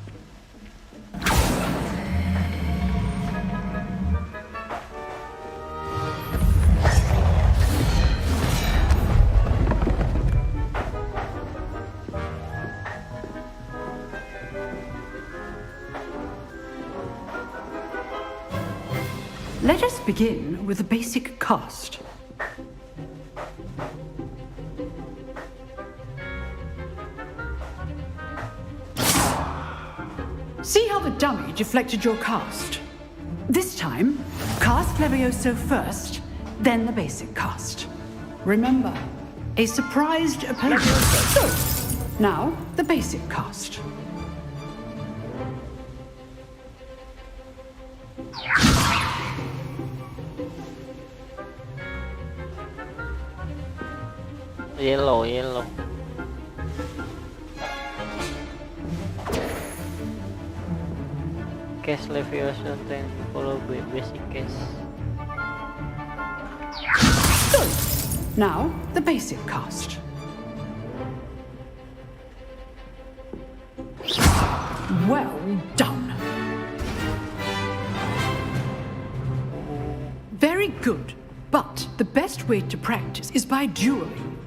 Let us begin with the basic cast. See how the dummy deflected your cast? This time, cast Levioso first, then the basic cast. Remember, a surprised opponent. So, now the basic cast. Yellow. Case Leviosa, then followed by basic case. Good. Now, the basic cast. Well done. Very good. But the best way to practice is by dueling.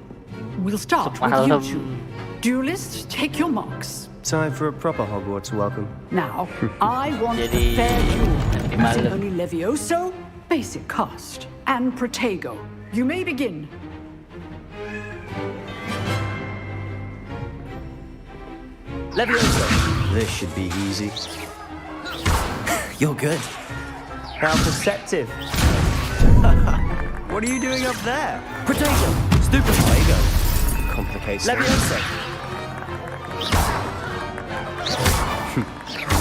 We'll start with you two. Duelists, take your marks. Time for a proper Hogwarts welcome. Now, I want a fair duel. Using only Levioso, basic cast, and Protego. You may begin. Levioso. This should be easy. You're good. How perceptive. What are you doing up there? Protego. Stupid Protego. Complicates Leviosa.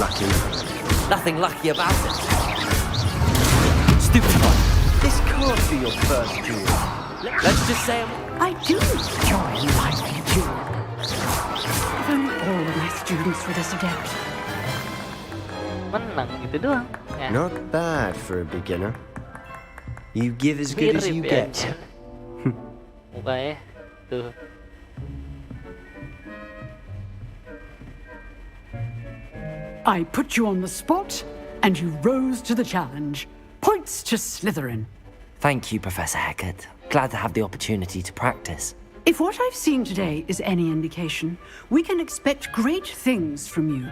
Lucky. Nothing lucky about it. Stupid one. This can't be your first duel. Let's just say I do enjoy lively duel. If only all of my students were this adept. Menang gitu doang. Ya. Not bad for a beginner. You give as good as you get. Mukanya tuh. I put you on the spot, and you rose to the challenge. Points to Slytherin. Thank you, Professor Hecat. Glad to have the opportunity to practice. If what I've seen today is any indication, we can expect great things from you.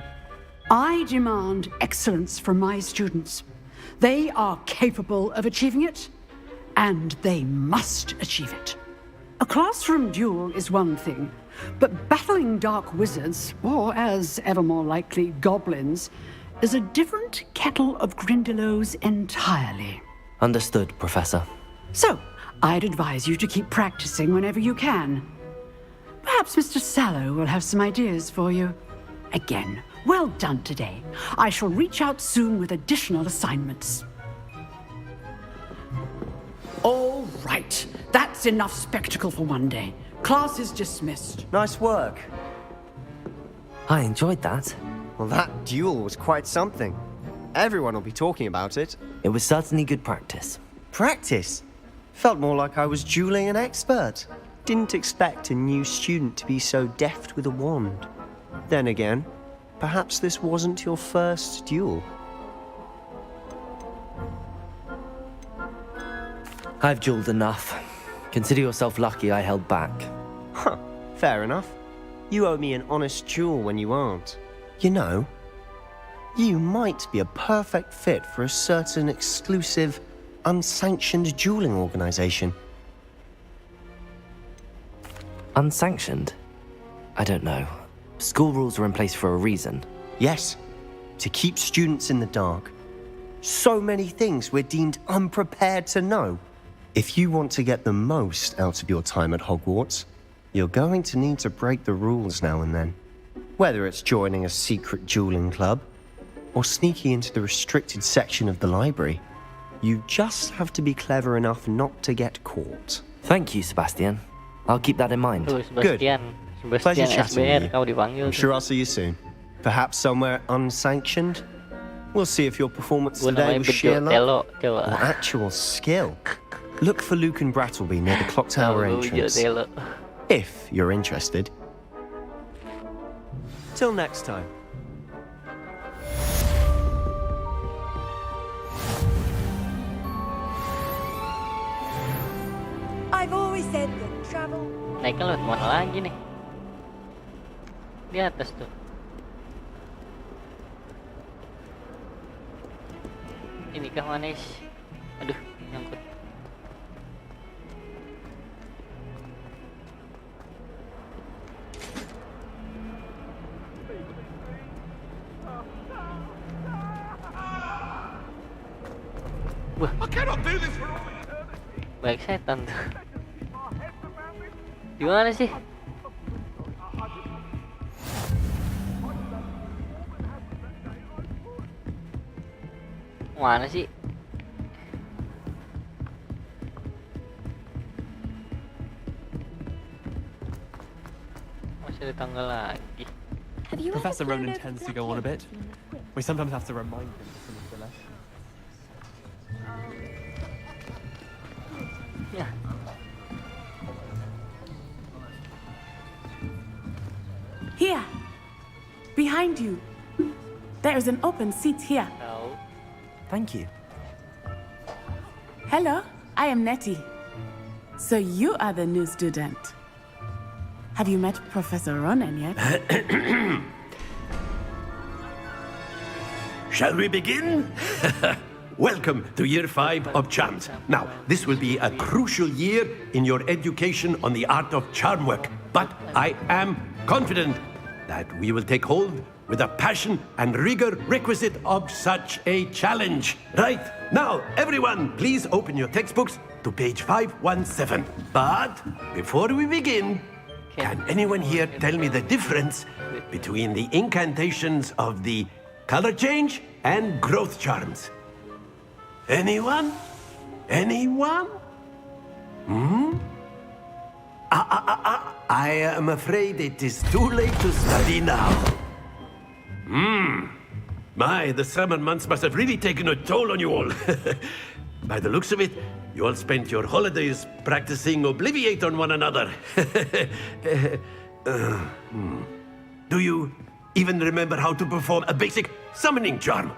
I demand excellence from my students. They are capable of achieving it, and they must achieve it. A classroom duel is one thing, but battling dark wizards, or as ever more likely, goblins, is a different kettle of Grindylows entirely. Understood, Professor. So, I'd advise you to keep practicing whenever you can. Perhaps Mr. Sallow will have some ideas for you. Again, well done today. I shall reach out soon with additional assignments. All right. That's enough spectacle for one day. Class is dismissed. Nice work. I enjoyed that. Well, that duel was quite something. Everyone will be talking about it. It was certainly good practice. Practice? Felt more like I was dueling an expert. Didn't expect a new student to be so deft with a wand. Then again, perhaps this wasn't your first duel. I've dueled enough. Consider yourself lucky I held back. Huh, fair enough. You owe me an honest duel when you aren't. You know, you might be a perfect fit for a certain exclusive, unsanctioned dueling organization. Unsanctioned? I don't know. School rules are in place for a reason. Yes, to keep students in the dark. So many things we're deemed unprepared to know. If you want to get the most out of your time at Hogwarts, you're going to need to break the rules now and then. Whether it's joining a secret dueling club, or sneaking into the restricted section of the library, you just have to be clever enough not to get caught. Thank you, Sebastian. I'll keep that in mind. Good. Pleasure chatting with you. I'm sure I'll see you soon. Perhaps somewhere unsanctioned? We'll see if your performance today was sheer luck or actual skill. Look for Luke and Brattleby near the clock tower entrance. If you're interested. Till next time. I've always said that travel. Naik ke lewat mana lagi nih? Di atas tuh. Ini kah manis? Aduh, nyangkut. Wah. Baik setan tuh. Gimana sih? Mana sih? Masih ada tanggal lagi. Professor Ronan tends to go on a bit. We sometimes have to remind him of some of the lessons. Yeah. Here, behind you. There is an open seat here. No. Thank you. Hello, I am Nettie. So you are the new student. Have you met Professor Ronan yet? Shall we begin? Welcome to Year 5 of Charms. Now, this will be a crucial year in your education on the art of charm work. But I am confident that we will take hold with the passion and rigor requisite of such a challenge. Right, now, everyone, please open your textbooks to page 517. But before we begin, can anyone here tell me the difference between the incantations of the color change and growth charms? Anyone? Anyone? I am afraid it is too late to study now. My, the summer months must have really taken a toll on you all. By the looks of it, you all spent your holidays practicing Obliviate on one another. Do you even remember how to perform a basic summoning charm?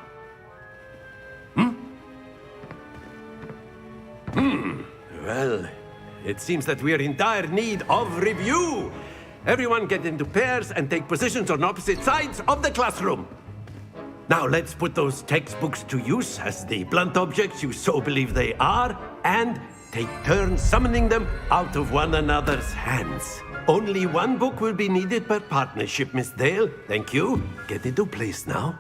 Well, it seems that we are in dire need of review. Everyone get into pairs and take positions on opposite sides of the classroom. Now let's put those textbooks to use as the blunt objects you so believe they are, and take turns summoning them out of one another's hands. Only one book will be needed per partnership, Miss Dale. Thank you. Get into place now.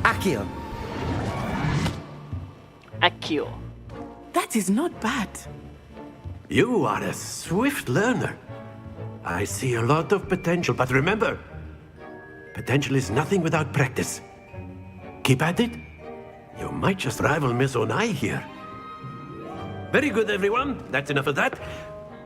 Akio. Akio. That is not bad. You are a swift learner. I see a lot of potential, but remember, potential is nothing without practice. Keep at it. You might just rival Miss Onai here. Very good, everyone. That's enough of that.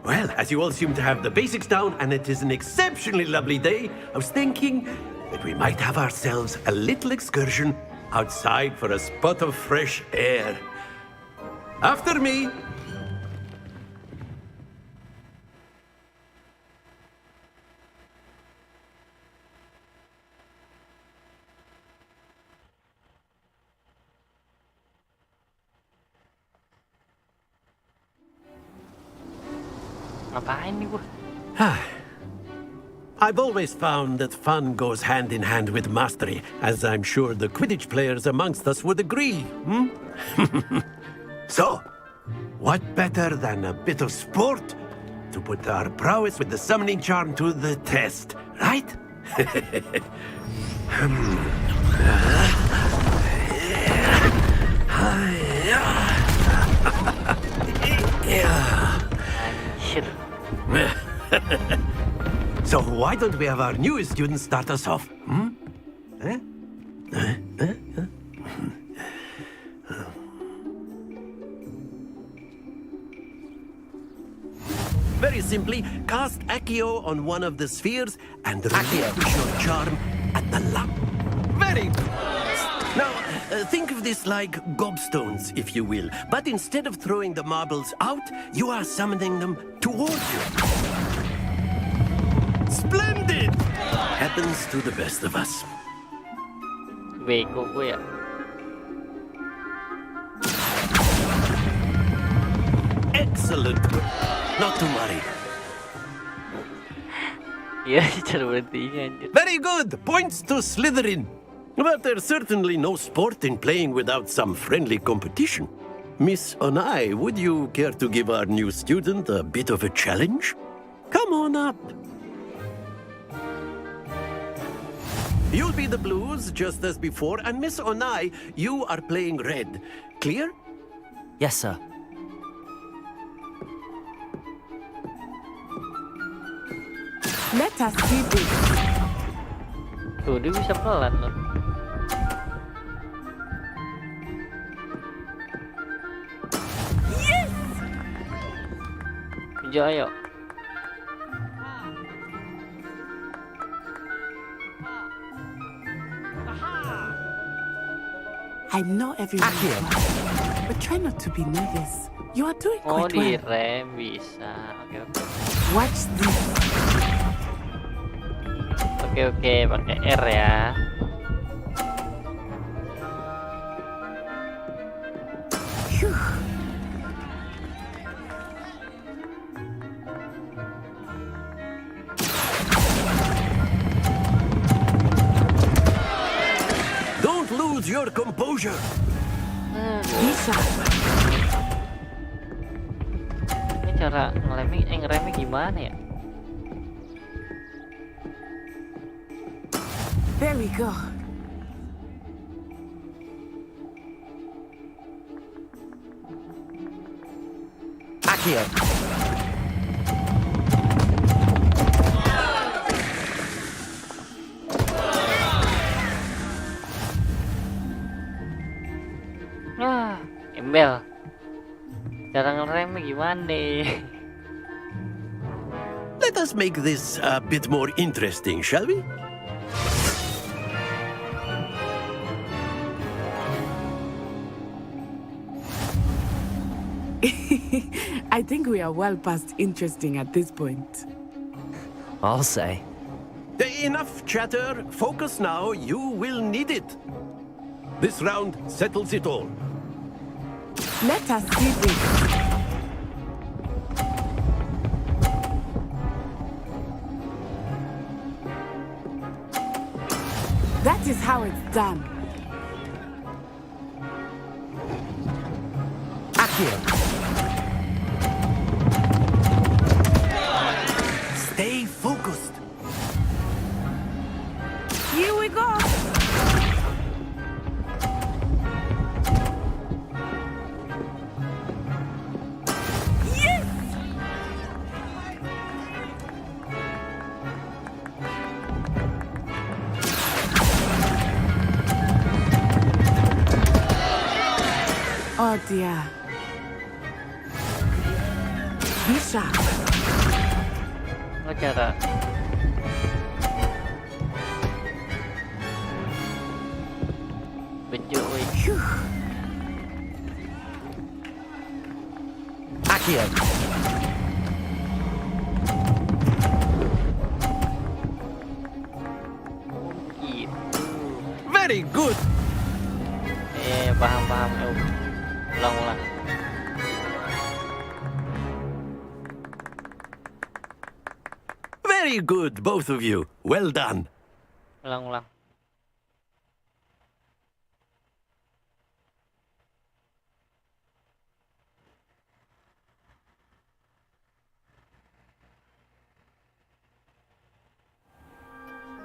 Well, as you all seem to have the basics down, and it is an exceptionally lovely day, I was thinking that we might have ourselves a little excursion outside for a spot of fresh air. After me. Ngapain nih gua? I've always found that fun goes hand in hand with mastery, as I'm sure the Quidditch players amongst us would agree. So, what better than a bit of sport to put our prowess with the summoning charm to the test, right? So why don't we have our newest student start us off? Very simply, cast Accio on one of the spheres and relinquish your charm at the lap. Very good. Now, think of this like gobstones, if you will. But instead of throwing the marbles out, you are summoning them towards you. Splendid! Happens to the best of us. Bego gue ya. Excellent. Not to worry. Iya, cara berhentinya anjir. Very good. Points to Slytherin. But there's certainly no sport in playing without some friendly competition. Miss Onai, would you care to give our new student a bit of a challenge? Come on up. You'll be the blues just as before, and Miss Onai, you are playing red. Clear? Yes, sir. Let us see this. Tuh, dia bisa pelan loh. Yes! Hijau, ayo. I know everyone is watching, but try not to be nervous. You are doing Oh, quite di well. rem bisa. Oke, oke. Watch this. Oke, pakai R ya. Phew. Don't lose your composure. Bisa. Ini cara ngeremnya gimana ya? There we go. Accio. Embel. Cara ngeremnya gimana nih? Let us make this a bit more interesting, shall we? I think we are well past interesting at this point. I'll say. Enough chatter. Focus now. You will need it. This round settles it all. Let us see this. That is how it's done. Accio. Stay focused. Here we go. Yes! Oh dear. Be sharp. Oh, cara. Benjuk, weh. Accio. Gitu. Very good. Paham. Ulang. Very good, both of you. Well done. Ulang.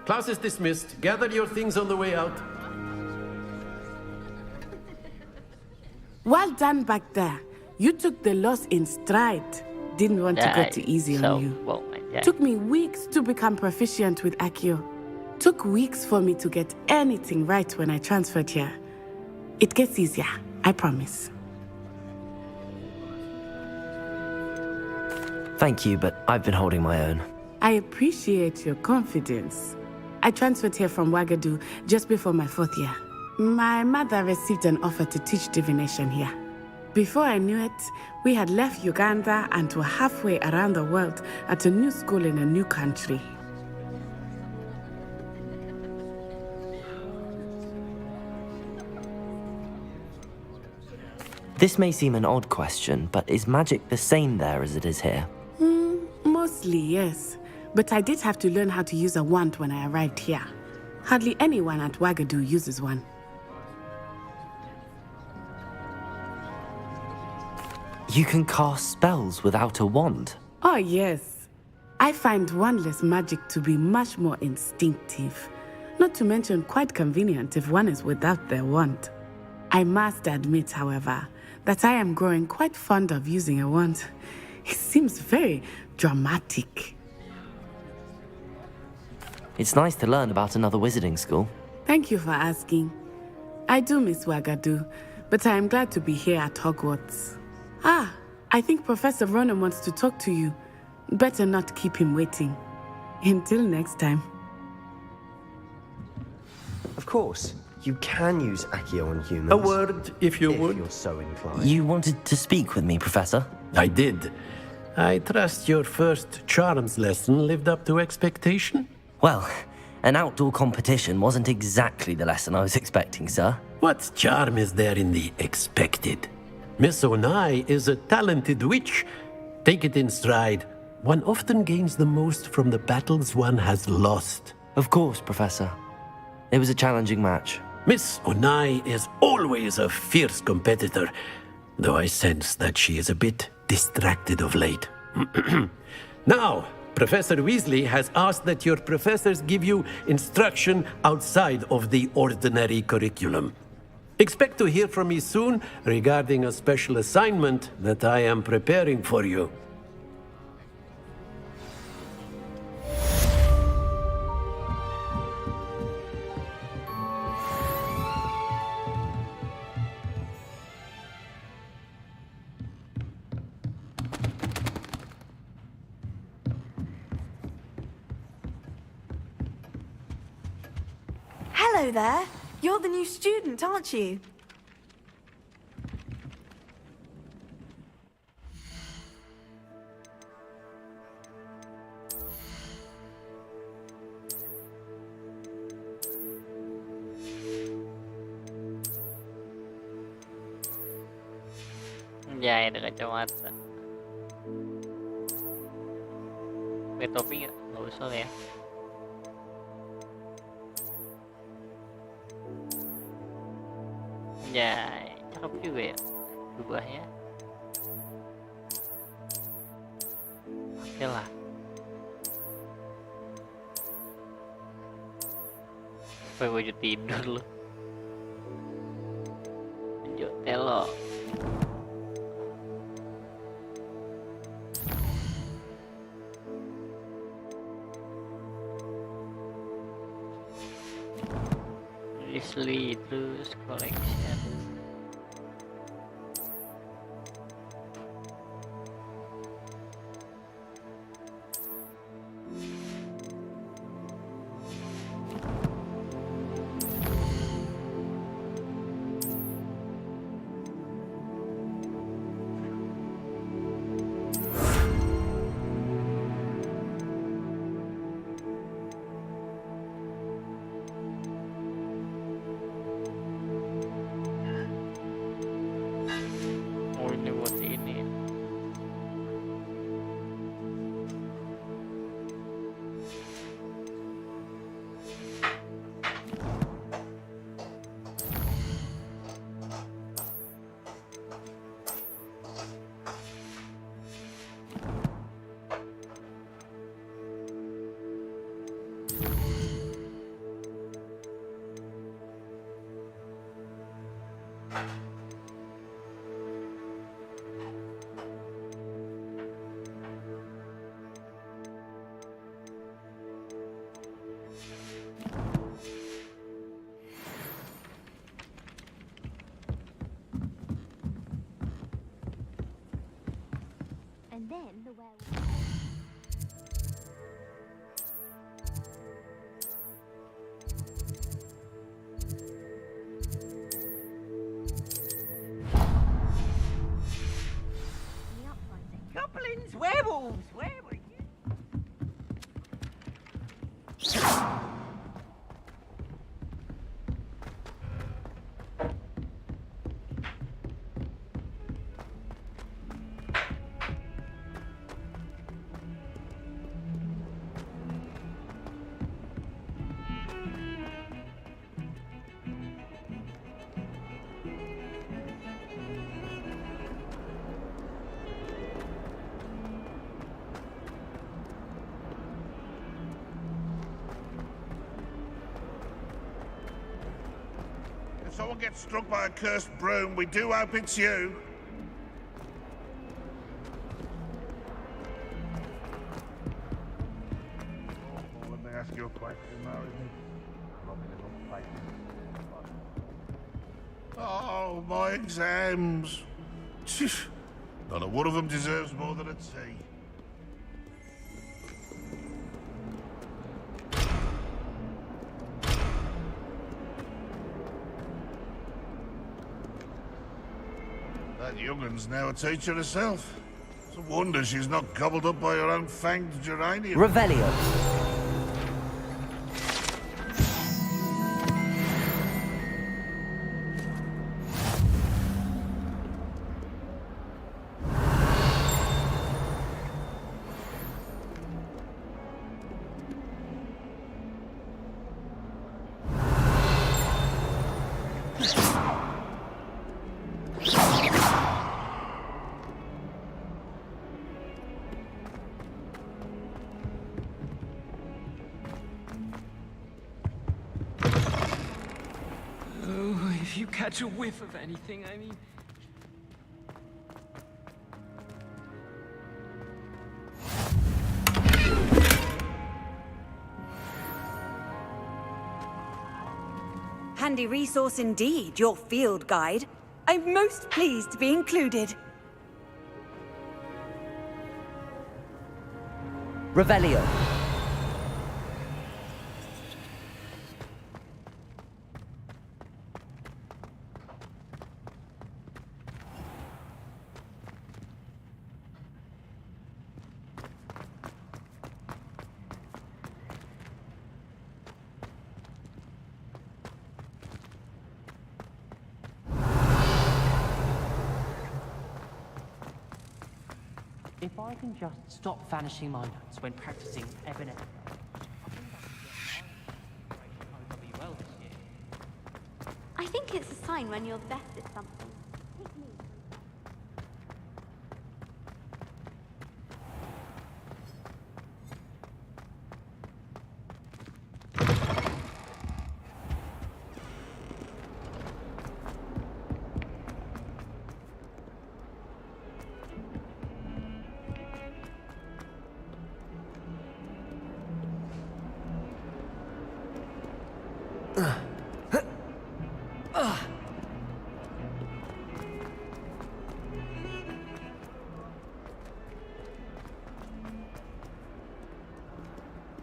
Class is dismissed. Gather your things on the way out. Well done back there. You took the loss in stride. Didn't want to go too easy on you. Took me weeks to become proficient with Accio. Took weeks for me to get anything right when I transferred here. It gets easier, I promise. Thank you, but I've been holding my own. I appreciate your confidence. I transferred here from Ouagadougou just before my 4th year. My mother received an offer to teach divination here. Before I knew it, we had left Uganda and were halfway around the world at a new school in a new country. This may seem an odd question, but is magic the same there as it is here? Mostly, yes. But I did have to learn how to use a wand when I arrived here. Hardly anyone at Wagadu uses one. You can cast spells without a wand? Oh, yes. I find wandless magic to be much more instinctive. Not to mention quite convenient if one is without their wand. I must admit, however, that I am growing quite fond of using a wand. It seems very dramatic. It's nice to learn about another wizarding school. Thank you for asking. I do miss Wagadu, but I am glad to be here at Hogwarts. Ah, I think Professor Ronan wants to talk to you. Better not keep him waiting. Until next time. Of course, you can use Accio on humans. A word, if you would. If you're so inclined. You wanted to speak with me, Professor? I did. I trust your first charms lesson lived up to expectation? Well, an outdoor competition wasn't exactly the lesson I was expecting, sir. What charm is there in the expected? Miss Onai is a talented witch. Take it in stride. One often gains the most from the battles one has lost. Of course, Professor. It was a challenging match. Miss Onai is always a fierce competitor, though I sense that she is a bit distracted of late. Now, Professor Weasley has asked that your professors give you instruction outside of the ordinary curriculum. Expect to hear from me soon regarding a special assignment that I am preparing for you. Hello there. You're the new student, aren't you? Dài được kacamata. Pakai topi nggak? Nggak usah ya. Ya, cakep juga ya jubahnya. Oke lah. Pakai baju tidur lu. Lanjut telo. Weasley terus collection. And then the werewolf. Goblins, werewolves, where were you? one gets struck by a cursed broom, we do hope it's you. Oh, let me ask you a question now, Oh, my exams. Not a one of them deserves more than a T. That young'un's now a teacher herself. It's a wonder she's not gobbled up by her own fanged geranium. Revelio. If you catch a whiff of anything, I mean... Handy resource indeed, your field guide. I'm most pleased to be included. Revelio. If I can just stop vanishing my notes when practicing Ebenezer. I think it's a sign when you're best at something.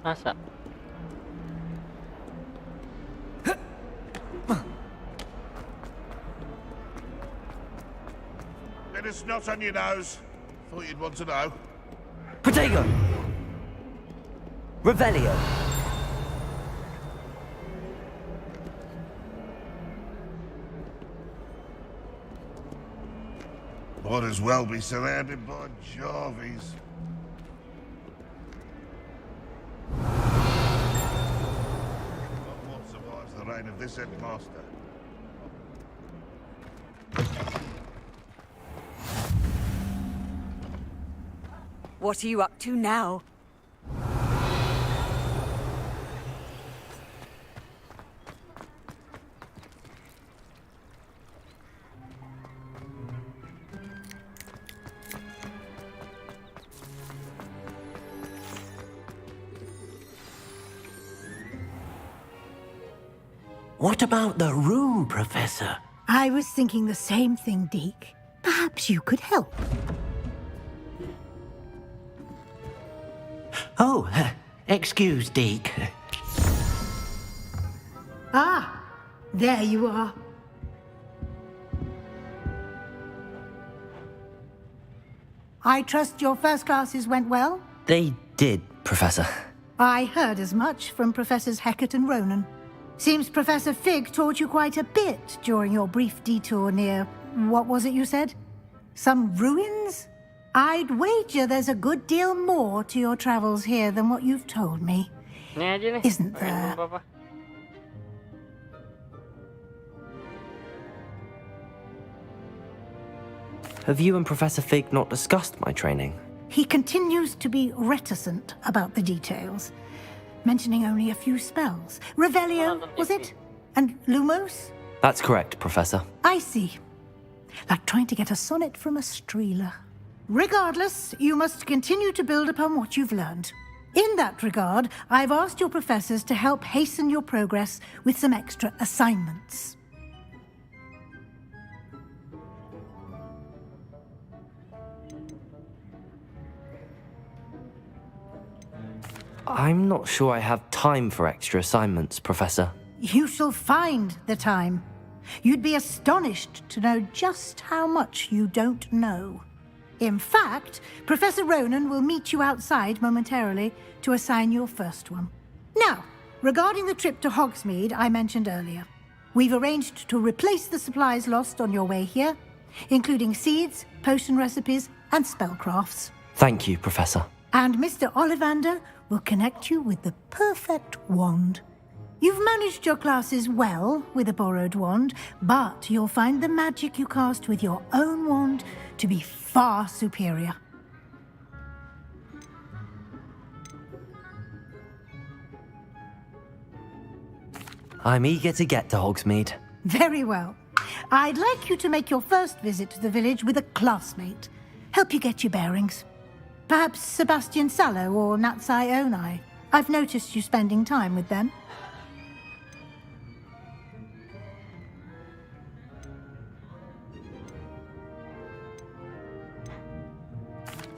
Masa? Bit of snot on your nose. Thought you'd want to know. Protego. Revelio. Might as well be surrounded by Jarvies. What survives the reign of this headmaster? What are you up to now? What about the room, Professor? I was thinking the same thing, Deke. Perhaps you could help. Oh, excuse, Deke. Ah, there you are. I trust your first classes went well? They did, Professor. I heard as much from Professors Hecat and Ronan. Seems Professor Fig taught you quite a bit during your brief detour near... what was it you said? Some ruins? I'd wager there's a good deal more to your travels here than what you've told me. Isn't there? Have you and Professor Fig not discussed my training? He continues to be reticent about the details, mentioning only a few spells. Revelio, was it? And Lumos? That's correct, Professor. I see. Like trying to get a sonnet from a streeler. Regardless, you must continue to build upon what you've learned. In that regard, I've asked your professors to help hasten your progress with some extra assignments. I'm not sure I have time for extra assignments, Professor. You shall find the time. You'd be astonished to know just how much you don't know. In fact, Professor Ronan will meet you outside momentarily to assign your first one. Now, regarding the trip to Hogsmeade I mentioned earlier, we've arranged to replace the supplies lost on your way here, including seeds, potion recipes, and spellcrafts. Thank you, Professor. And Mr. Ollivander will connect you with the perfect wand. You've managed your classes well with a borrowed wand, but you'll find the magic you cast with your own wand to be far superior. I'm eager to get to Hogsmeade. Very well. I'd like you to make your first visit to the village with a classmate. Help you get your bearings. Perhaps Sebastian Sallow or Natsai Onai. I've noticed you spending time with them.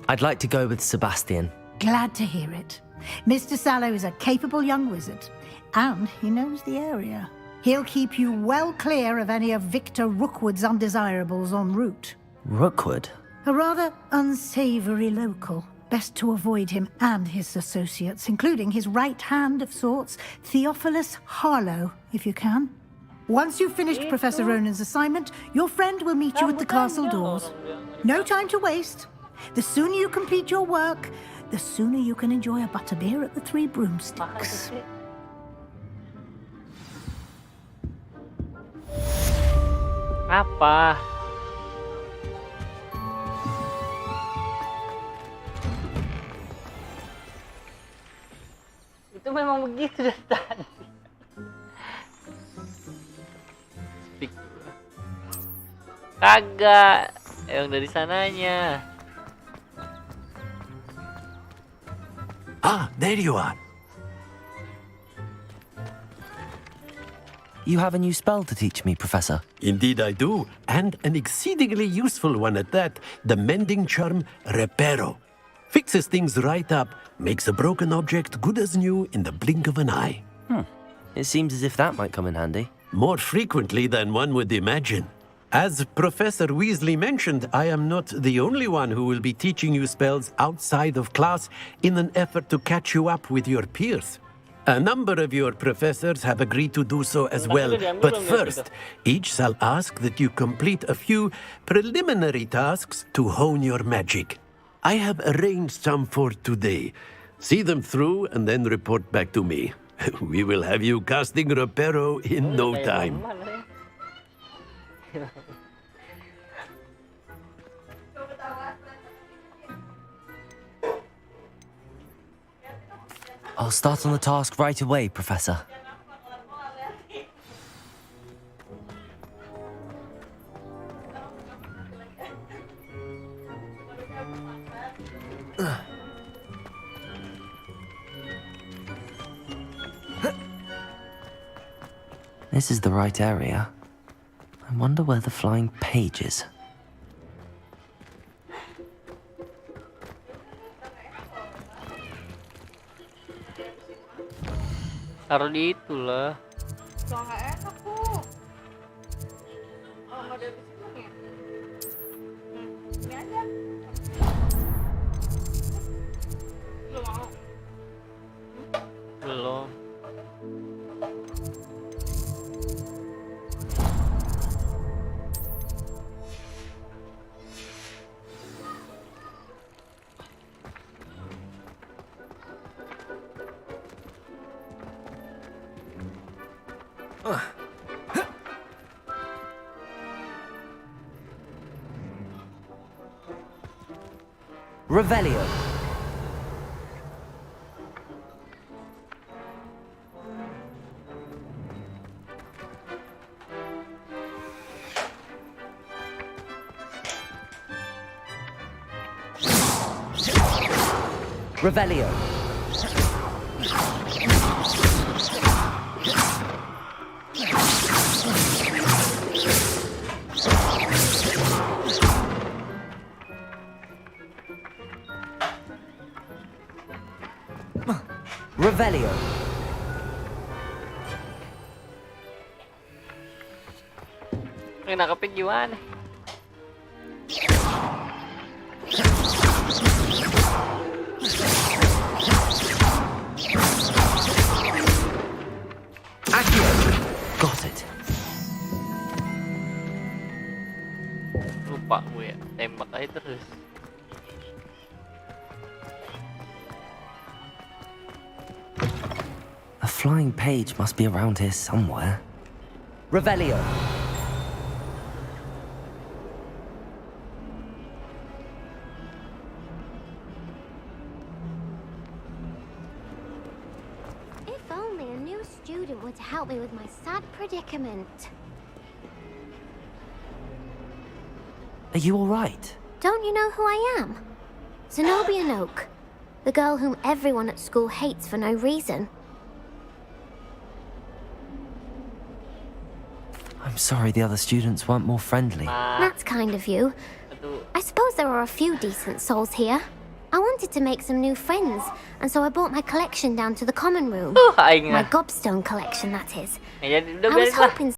I'd like to go with Sebastian. Glad to hear it. Mr. Sallow is a capable young wizard, and he knows the area. He'll keep you well clear of any of Victor Rookwood's undesirables en route. Rookwood? A rather unsavory local. Best to avoid him and his associates, including his right hand of sorts, Theophilus Harlow, if you can. Once you've finished Professor Ronan's assignment, your friend will meet you at the castle doors. No time to waste. The sooner you complete your work, the sooner you can enjoy a butterbeer at the Three Broomsticks. Apa? Itu memang begitu dari tadi. Speak. Kagak, yang dari sananya. Ah, there you are. You have a new spell to teach me, Professor. Indeed I do, and an exceedingly useful one at that. The mending charm Reparo. Fixes things right up, makes a broken object good as new in the blink of an eye. It seems as if that might come in handy. More frequently than one would imagine. As Professor Weasley mentioned, I am not the only one who will be teaching you spells outside of class in an effort to catch you up with your peers. A number of your professors have agreed to do so as well, but first, each shall ask that you complete a few preliminary tasks to hone your magic. I have arranged some for today. See them through and then report back to me. We will have you casting Reparo in no time. I'll start on the task right away, Professor. This is the right area. I wonder where the flying page is. Taruh di itu lah. Nggak enak, Bu. Oh, nggak ada di sini ya? Ini aja. Belum mau. Belum. Revelio. Revelio. Revelio. Ang nakapigyan. Got it. Lupa gue ya, tembak aja terus. A flying page must be around here somewhere. Revelio. If only a new student were to help me with my sad predicament. Are you all right? Don't you know who I am? Zenobia Noak, the girl whom everyone at school hates for no reason. I'm sorry the other students weren't more friendly. That's kind of you. I suppose there are a few decent souls here. I wanted to make some new friends, and so I brought my collection down to the common room. My gobstone collection, that is. I was hoping